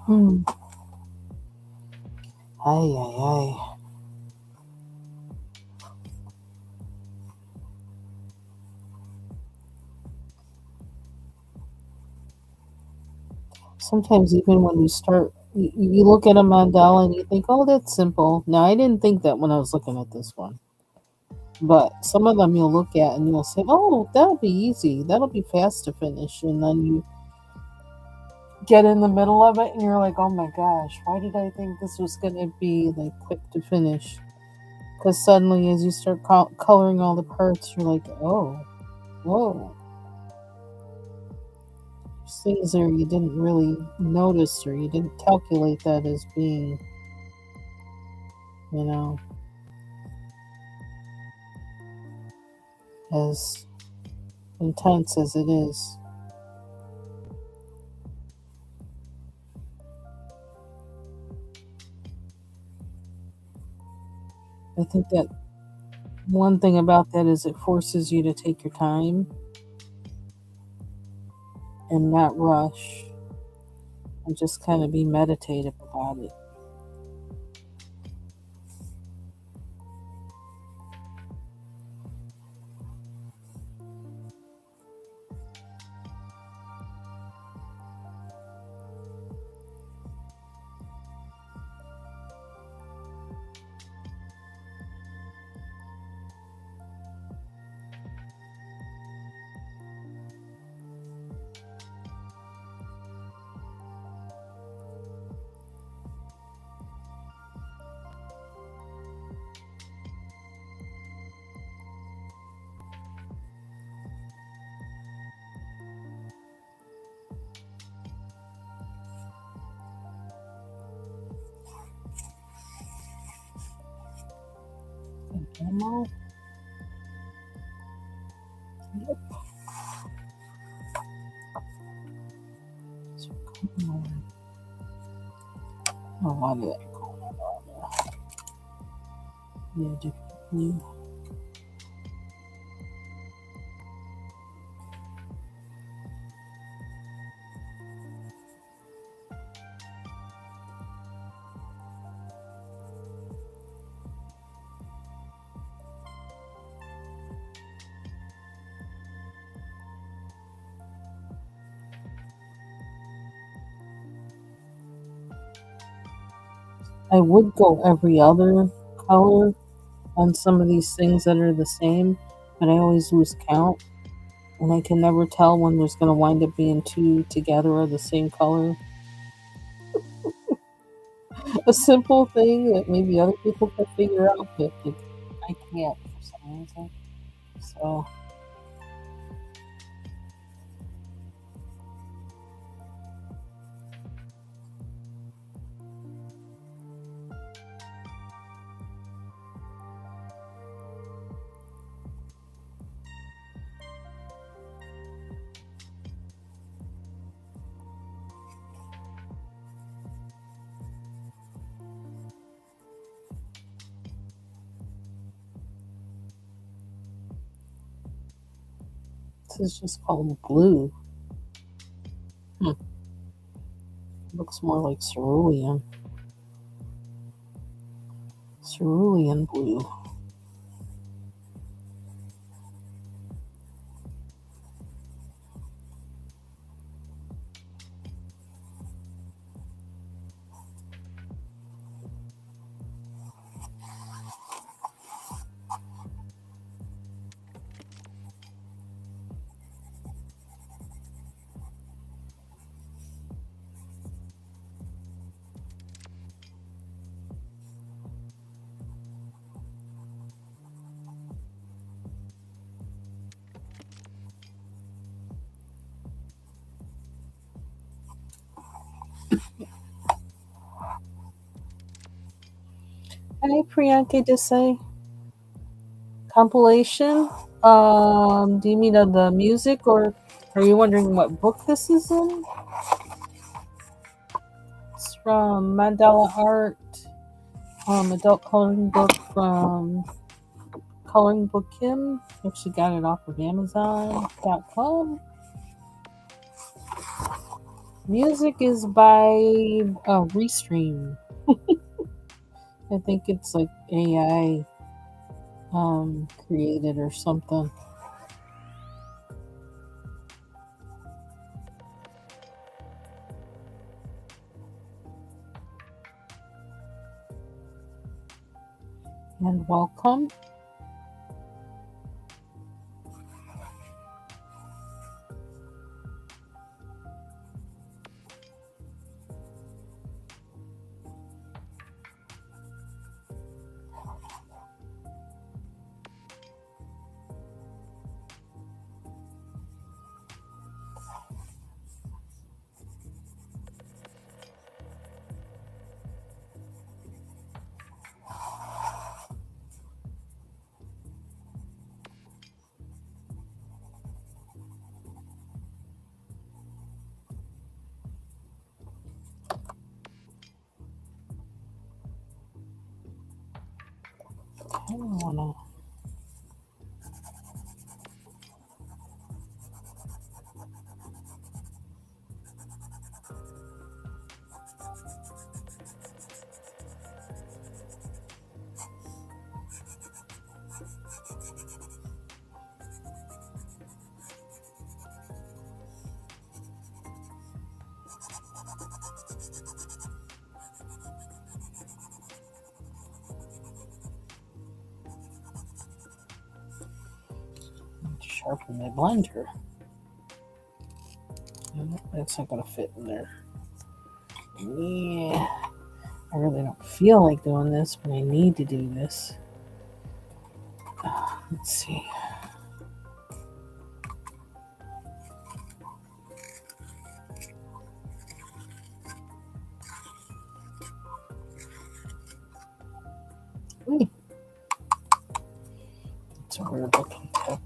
Mm. Ay, ay, ay. Sometimes even when you start, you look at a mandala and you think, "Oh, that's simple." Now, I didn't think that when I was looking at this one, but some of them you'll look at and you'll say, "Oh, that'll be easy. That'll be fast to finish," and then you get in the middle of it and you're like, "Oh my gosh, why did I think this was gonna be like quick to finish?" Because suddenly, as you start coloring all the parts, you're like, "Oh, whoa." Things there you didn't really notice or you didn't calculate that as being, you know, as intense as it is. I think that one thing about that is it forces you to take your time and not rush. and just kind of be meditative about it. Demo? Yep. So, come on. Oh, why did I call that? Yeah, differently. I would go every other color on some of these things that are the same, but I always lose count, and I can never tell when there's going to wind up being two together of the same color. A simple thing that maybe other people can figure out, but I can't for some reason. So this is just called blue. Hmm. Looks more like cerulean. Cerulean blue. Hey, Priyanka Desai. Compilation? Do you mean of the music, or are you wondering what book this is in? It's from Mandala Art, adult coloring book from Coloring Book Kim. Actually got it off of Amazon.com. Music is by Restream. I think it's like AI created or something. And welcome. I don't wanna. sharpen my blender. That's not gonna fit in there. Yeah, I really don't feel like doing this, but I need to do this. Let's see. Ooh, it's a weird looking tip.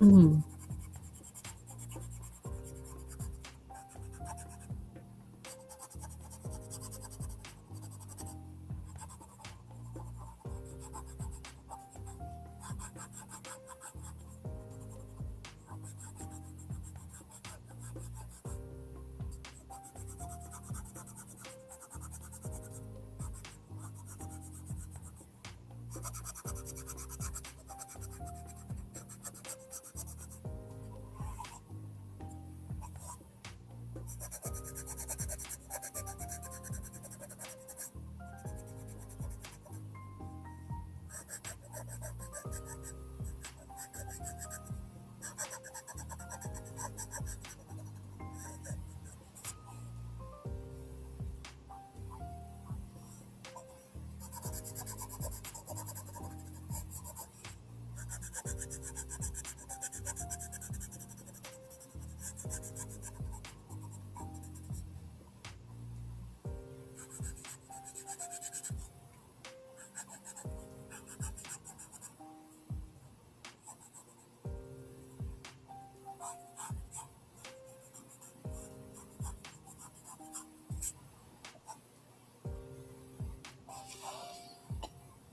Mm.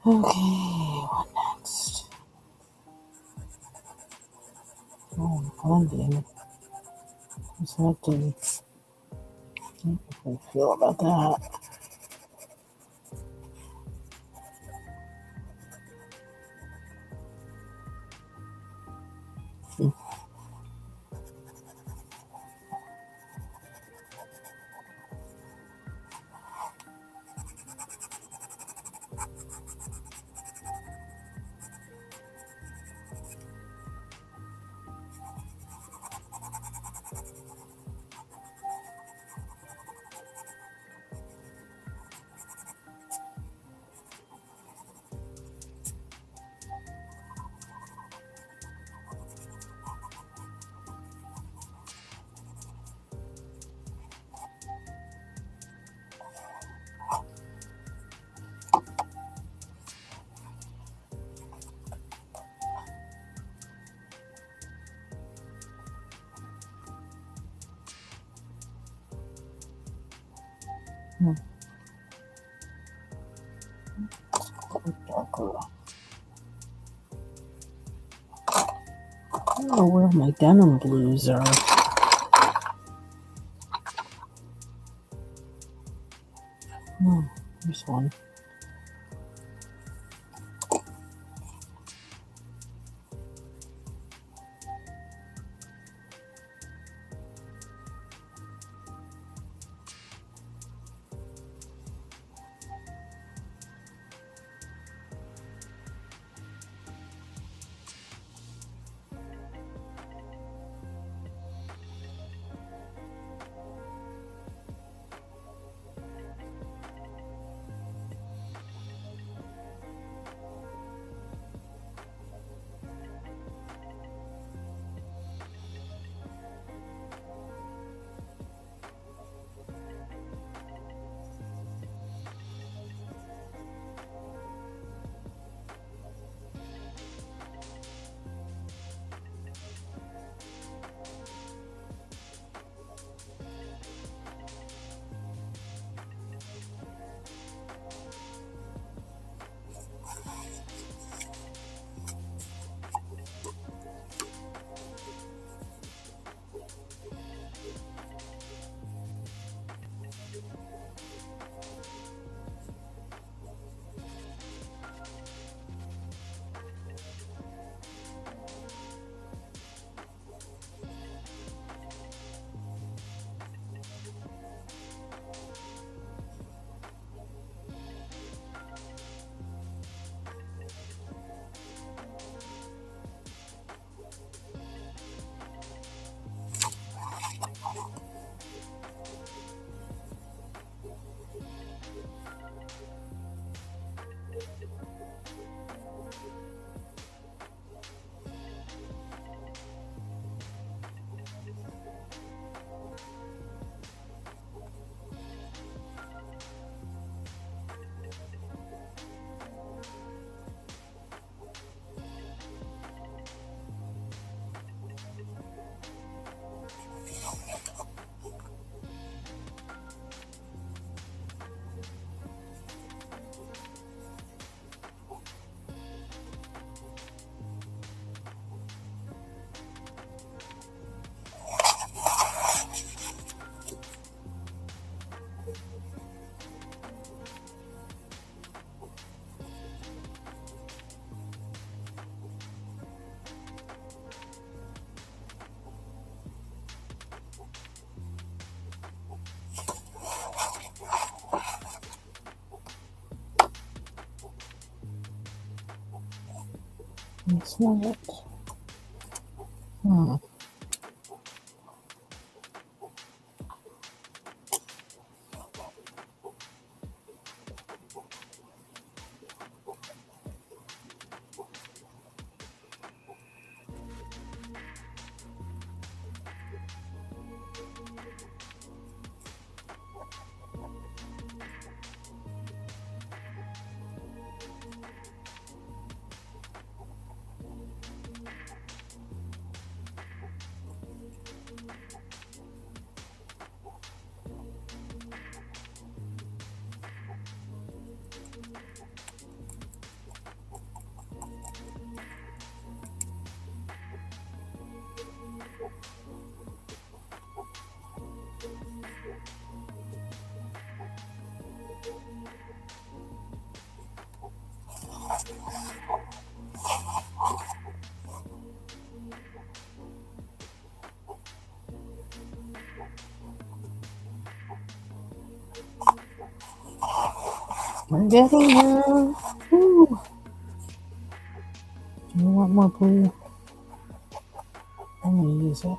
Okay, what next? Oh, blending. What's that do? How do I feel about that? Hmm. Darker. I don't know where my denim blues are. Hmm, there's one. It's not. Hmm. I'm getting there. Woo. Do you want more blue? I'm gonna use it.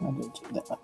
I did do that.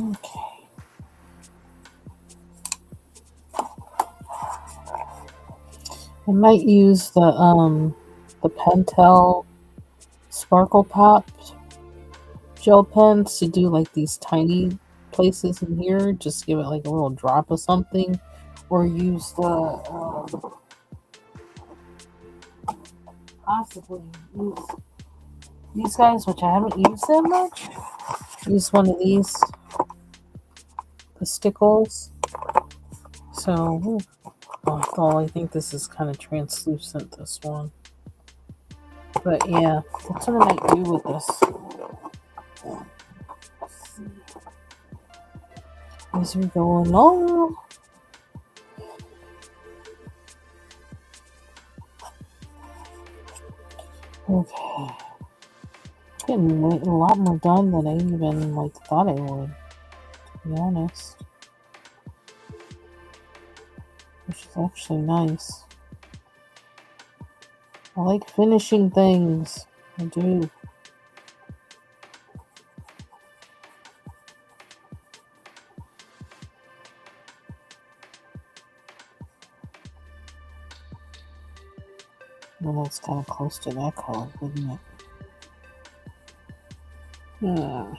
Okay. I might use the Pentel Sparkle Pop gel pens to do like these tiny places in here. Just give it like a little drop of something, or use the possibly use these guys, which I haven't used that much. Use one of these, the stickles. So, although I think this is kind of translucent, this one. But yeah, that's what I might do with this. As we go along. Okay. Getting a lot more done than I even thought I would, to be honest. Which is actually nice. I like finishing things. I do. Well, that's kind of close to that color, isn't it? Hmm.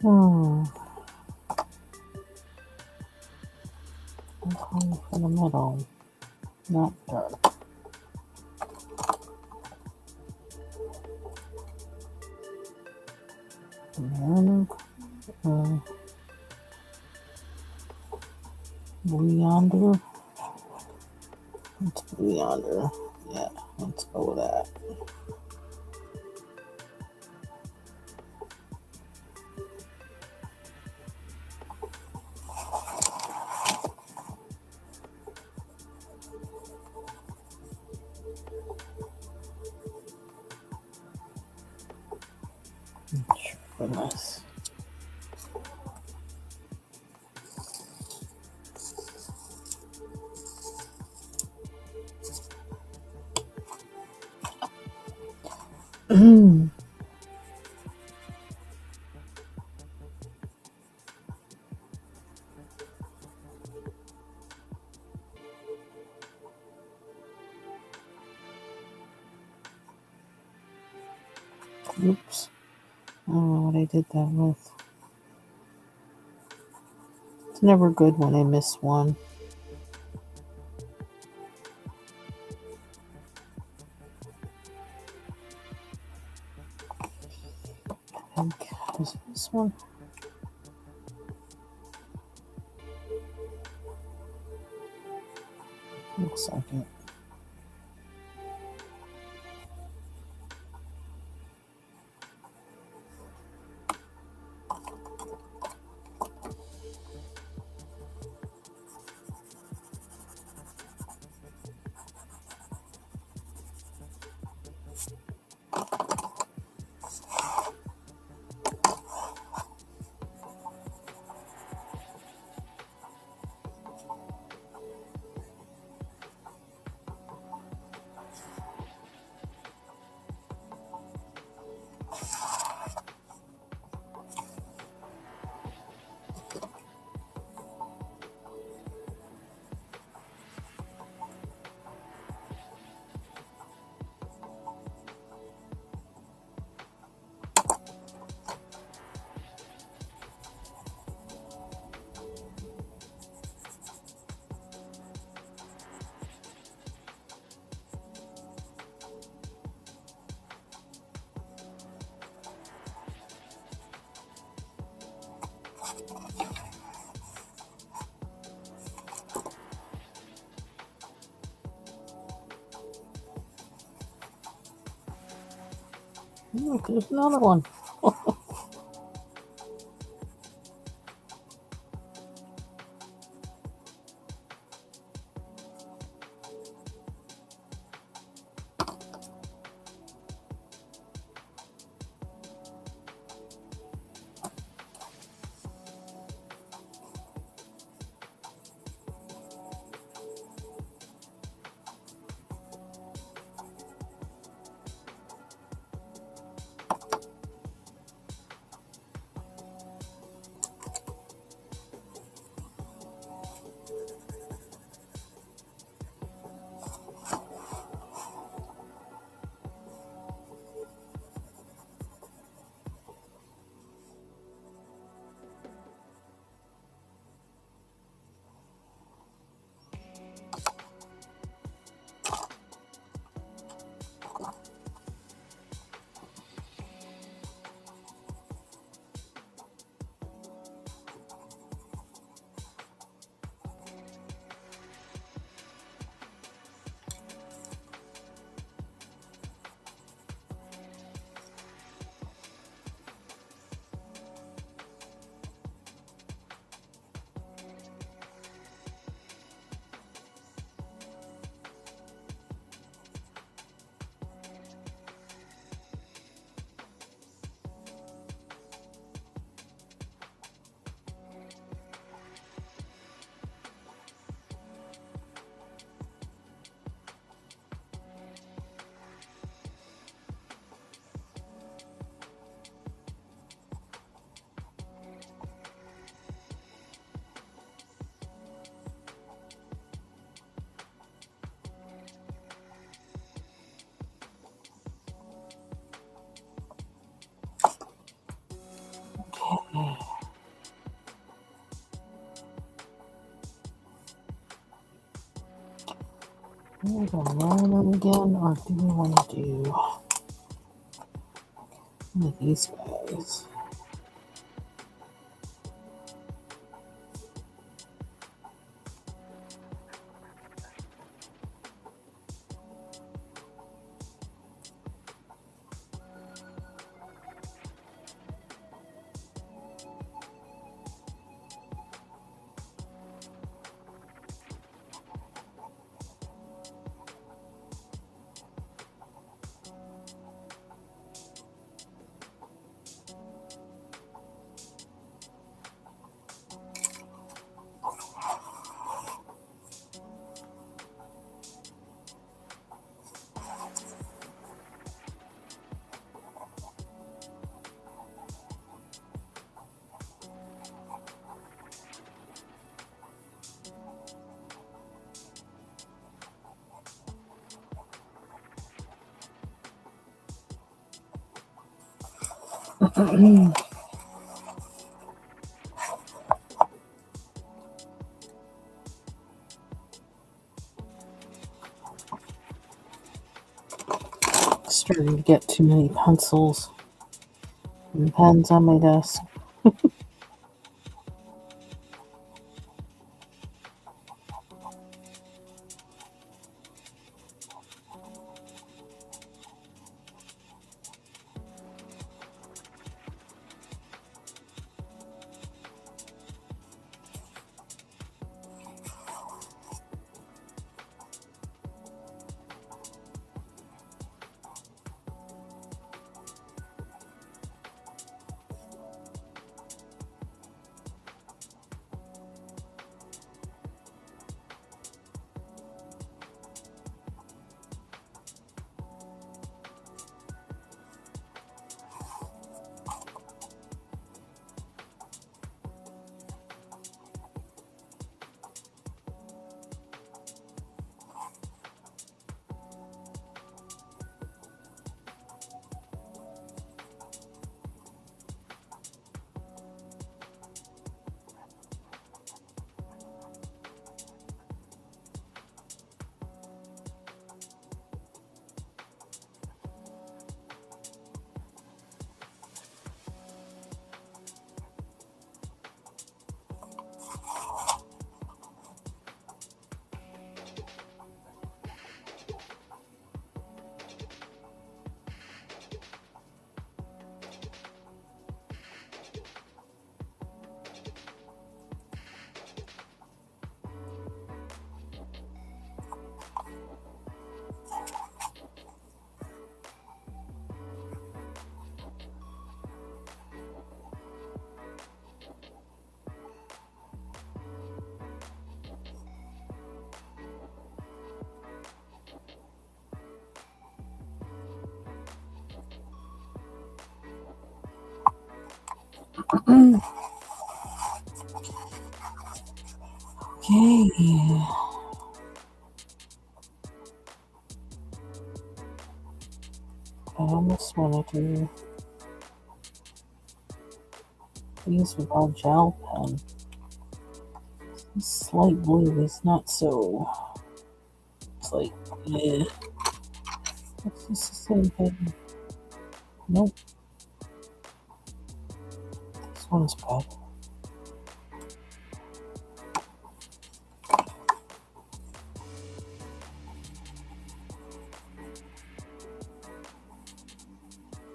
Hmm. I'm going for the middle, not dark. And blue yonder. It's blue yonder. Yeah, let's go with that. Goodness. Oops. I don't know what I did that with. It's never good when I miss one. I think, is it this one? Looks like it. Look, there's another one. Okay. Are we gonna learn them again, or do we want to do one of these guys? Starting to get too many pencils and pens on my desk. Okay. I almost wanted to use with all gel pen. This slight blue is not so. It's like, eh. It's just the same thing. Nope, this one's bad.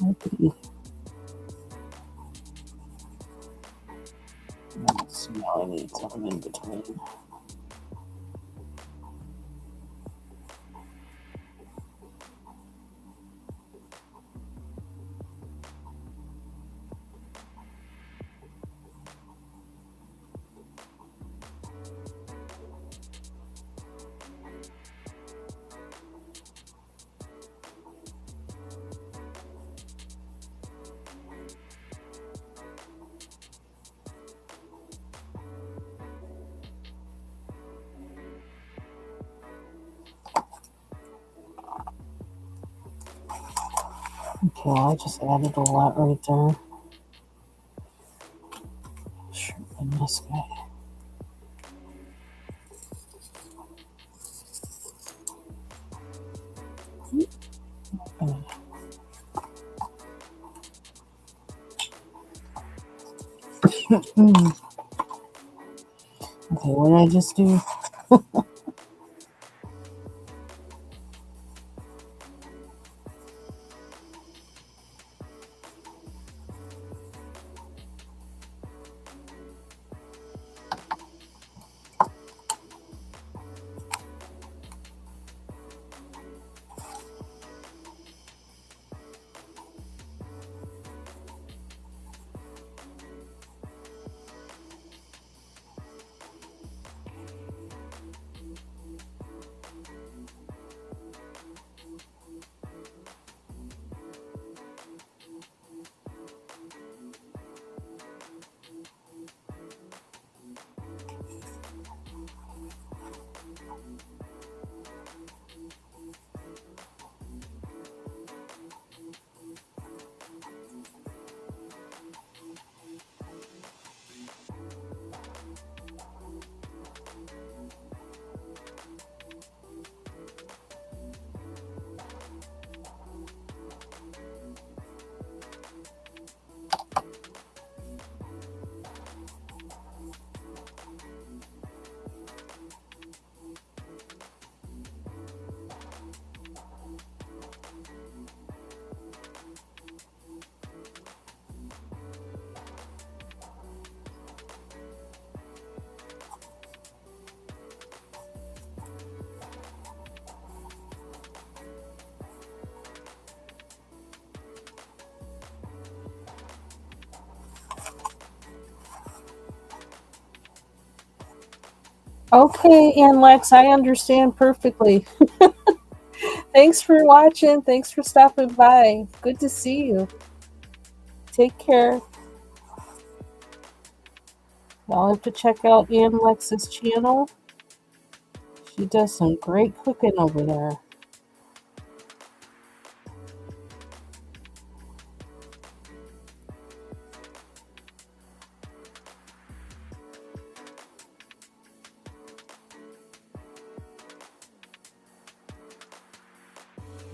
Okay. So now I need something in between. Okay, I just added a lot right there. Sharpen this guy. Okay, what did I just do? Okay, and Lex, I understand perfectly. Thanks for watching. Thanks for stopping by. Good to see you. Take care. Y'all have to check out Ann Lex's channel. She does some great cooking over there.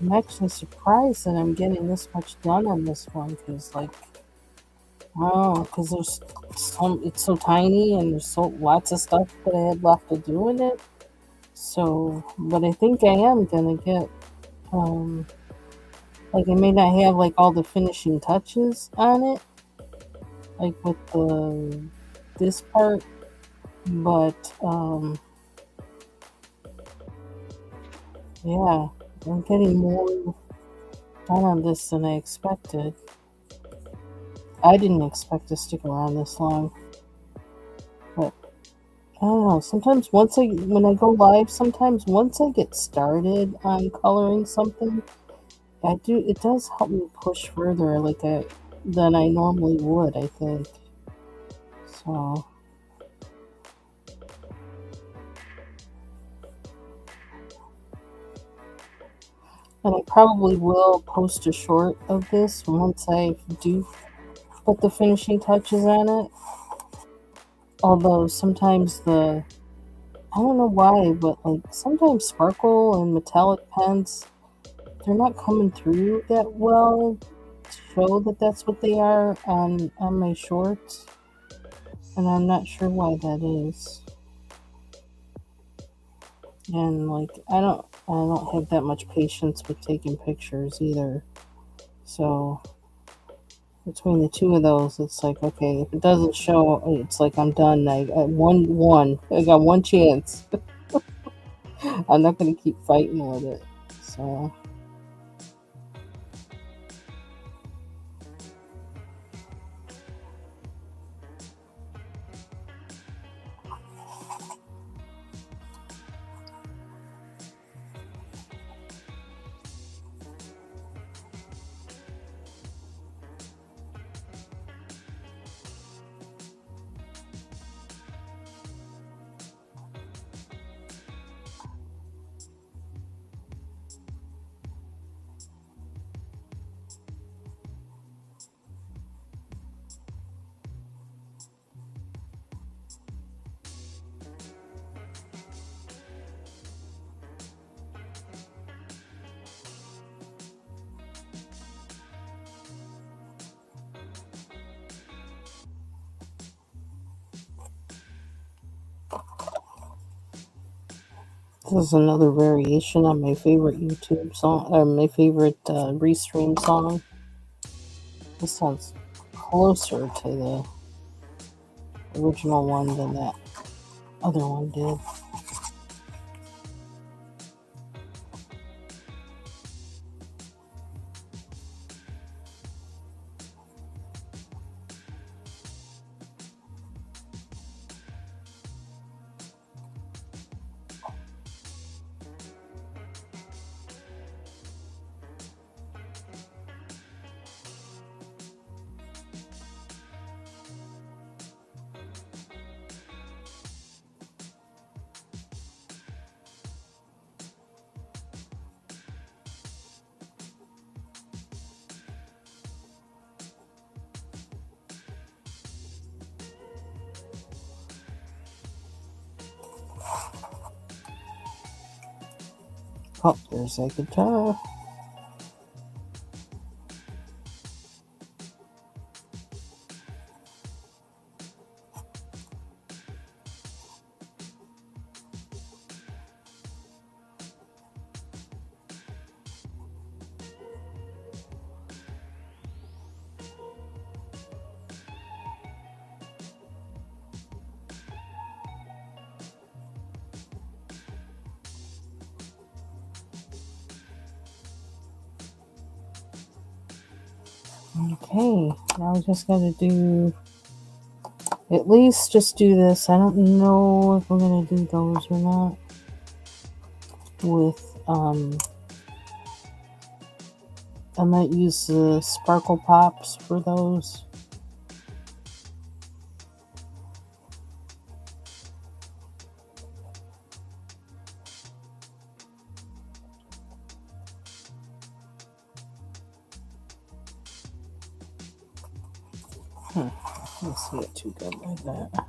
I'm actually surprised that I'm getting this much done on this one because, like, oh, because there's it's so tiny and there's so lots of stuff that I had left to do in it. So, but I think I am gonna get, um, like, I may not have like all the finishing touches on it, like with the this part, but yeah, I'm getting more done on this than I expected. I didn't expect to stick around this long, but I don't know. Sometimes when I go live, sometimes once I get started on coloring something, it does help me push further, than I normally would, I think. So, and I probably will post a short of this once I do put the finishing touches on it. Although sometimes I don't know why, but like sometimes sparkle and metallic pens, they're not coming through that well to show that that's what they are on my shorts, and I'm not sure why that is. And like I don't have that much patience with taking pictures either. So between the two of those, it's like, okay, if it doesn't show, it's like I'm done. I got one chance. I'm not gonna keep fighting with it. So this is another variation on my favorite YouTube song, or my favorite restream song. This sounds closer to the original one than that other one did. Oh, there's a guitar. Okay, now we just gotta do at least just do this. I don't know if we're gonna do those or not. With I might use the sparkle pops for those. Let's see it too good like that.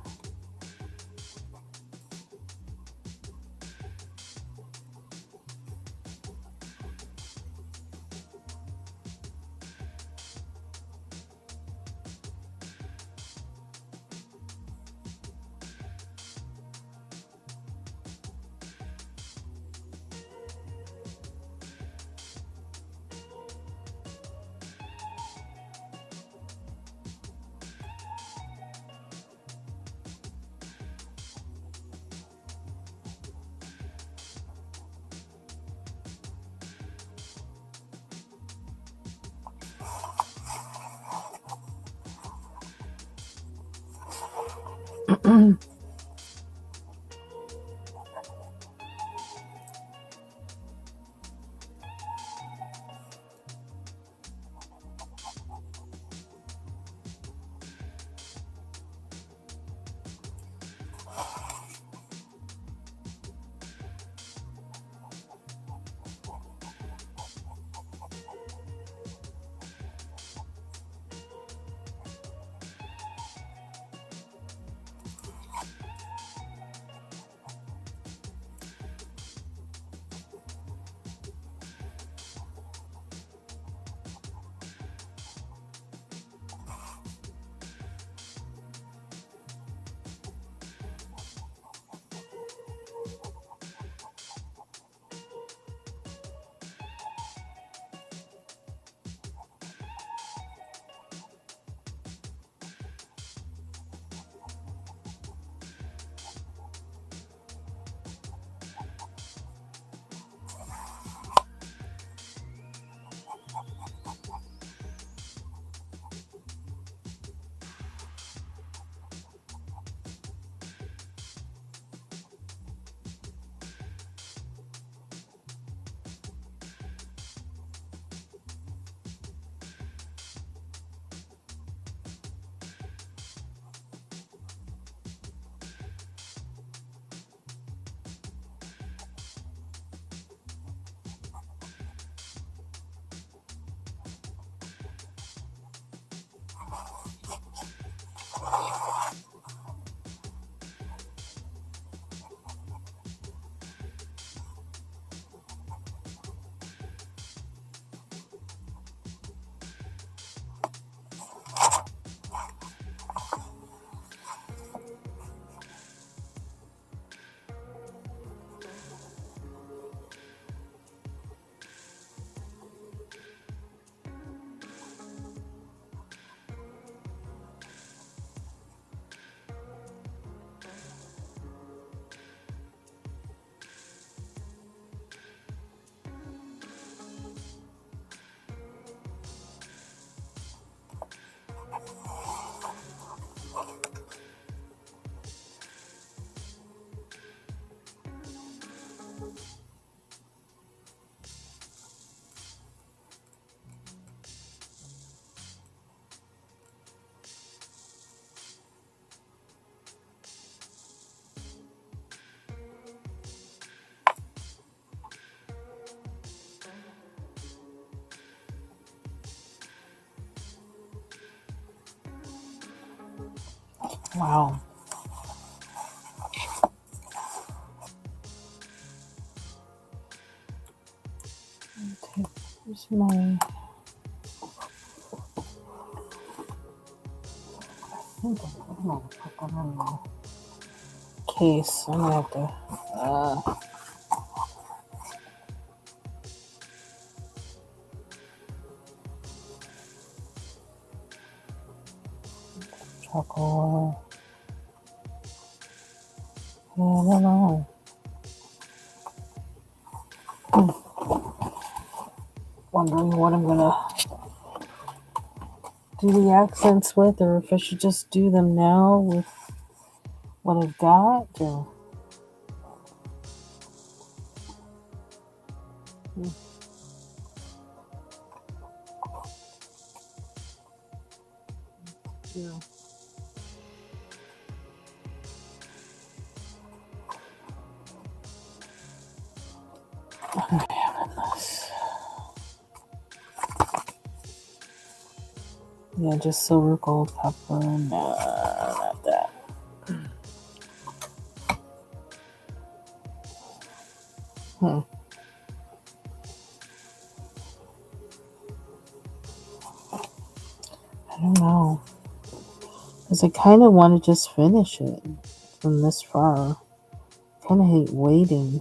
Wow. Okay, here's my. I'm gonna put them in the case. I'm gonna have to. Chocolate. Yeah, I don't know. Wondering what I'm gonna do the accents with, or if I should just do them now with what I've got. Or yeah. Yeah, just silver gold pepper. No, not that. Hmm. I don't know. Because I kind of want to just finish it from this far. Kind of hate waiting.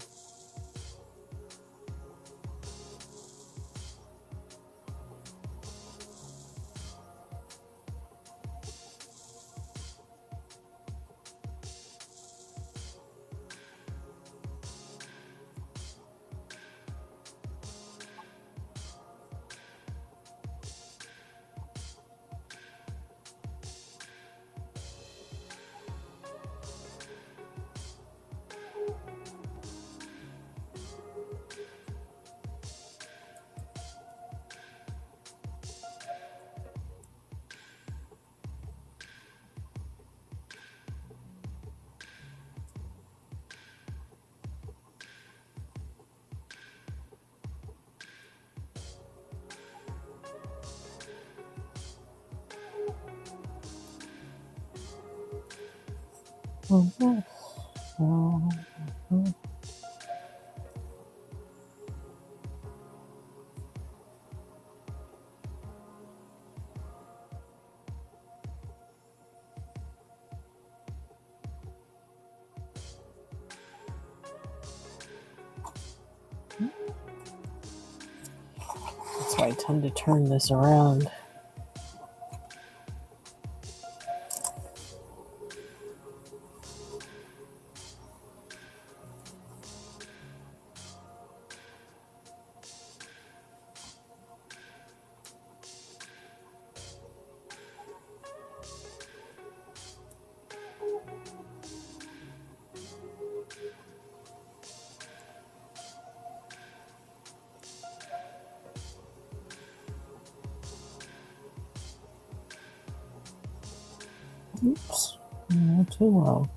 Mhm. That's why I tend to turn this around. Oops, not too well.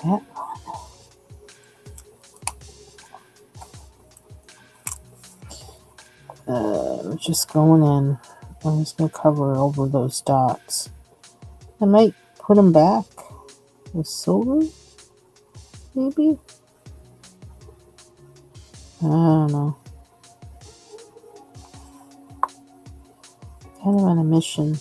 That just going in. I'm just gonna cover over those dots. I might put them back with silver, maybe. I don't know. Kind of on a mission.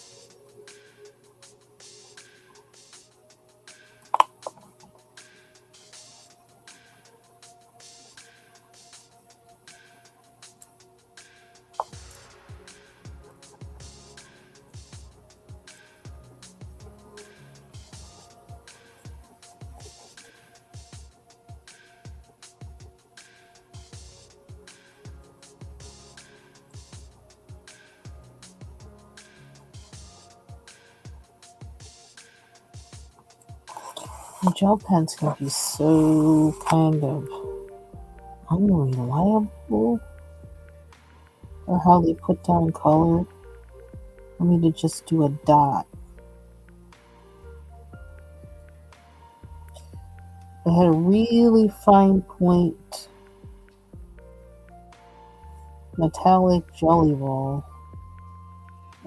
The gel pens can be so kind of unreliable for how they put down color. For me to just do a dot. If I had a really fine point metallic jelly roll,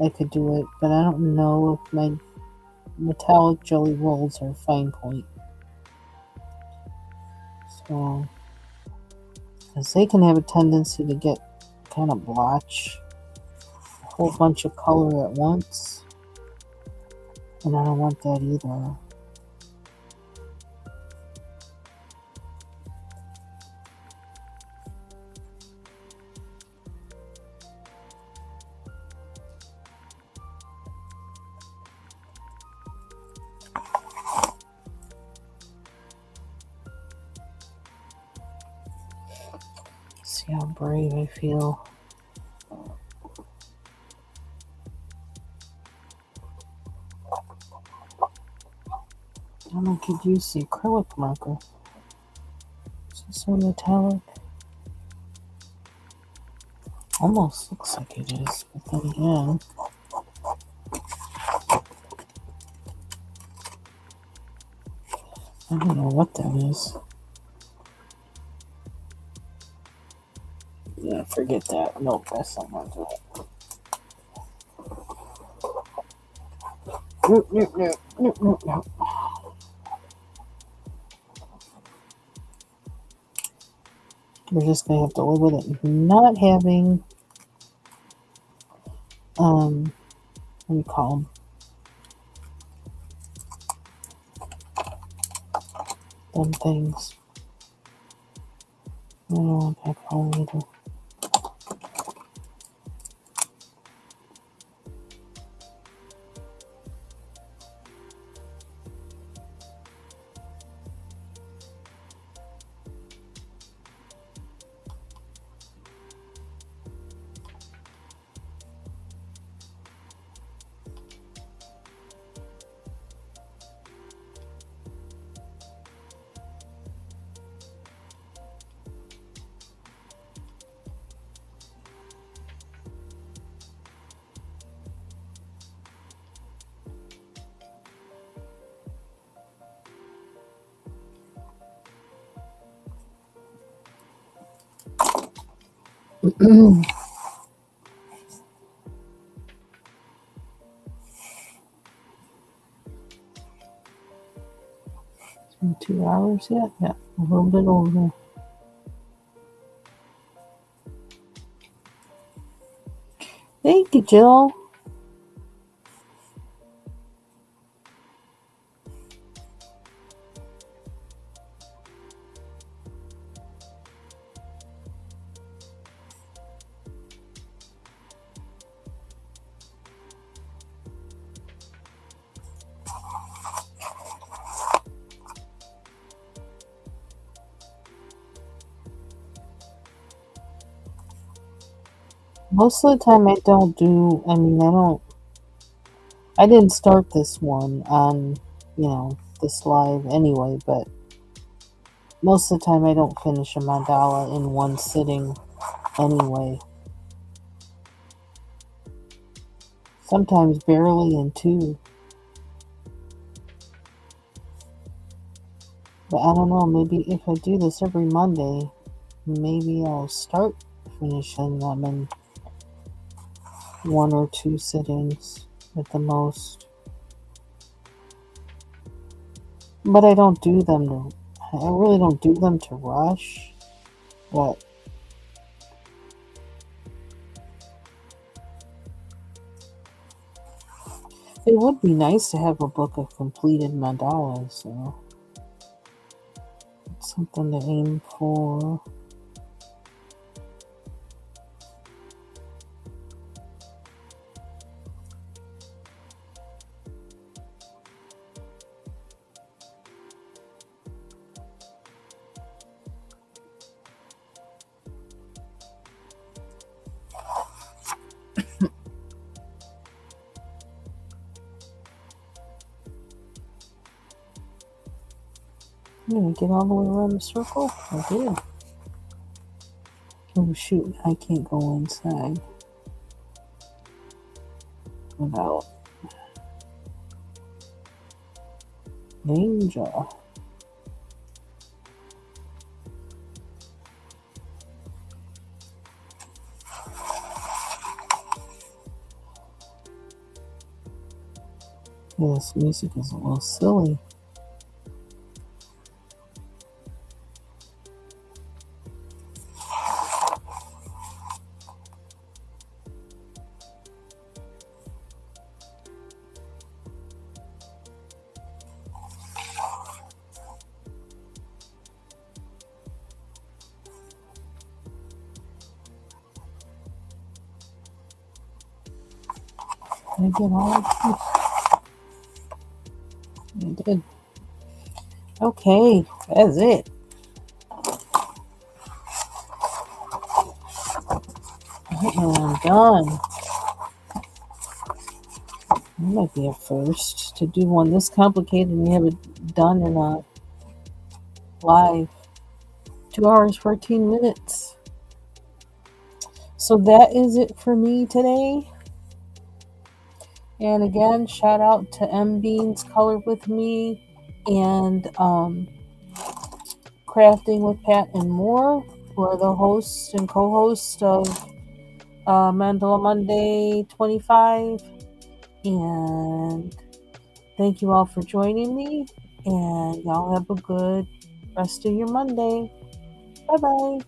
I could do it, but I don't know if my metallic jelly rolls are fine point. So, because they can have a tendency to get kind of blotch a whole bunch of color at once, and I don't want that either. See how brave I feel. I could use the acrylic marker. Is this one metallic? Almost looks like it is, but then again, I don't know what that is. Yeah, forget that. Nope, that's not much of it. Nope. We're just gonna have to live with it. Not having, what do you call them? Them things. I don't know what I call them either. It's been 2 hours yet? Yeah, a little bit over. Thank you, Jill. Most of the time I didn't start this one on, this live anyway, but most of the time I don't finish a mandala in one sitting anyway. Sometimes barely in two. But I don't know, maybe if I do this every Monday, maybe I'll start finishing them in 1 or 2 sittings at the most. But I really don't do them to rush. But it would be nice to have a book of completed mandalas, so it's something to aim for. I'm gonna get all the way around the circle. I did. Oh shoot, I can't go inside without danger. Yeah, this music is a little silly. I get all of this. I did. Okay, that's it. And I'm done. That might be a first to do one this complicated and have it done in a live. 2 hours, 14 minutes. So that is it for me today. And again, shout out to M Beans Color with Me and Crafting with Pat and More, who are the hosts and co-hosts of Mandala Monday 25. And thank you all for joining me. And y'all have a good rest of your Monday. Bye bye.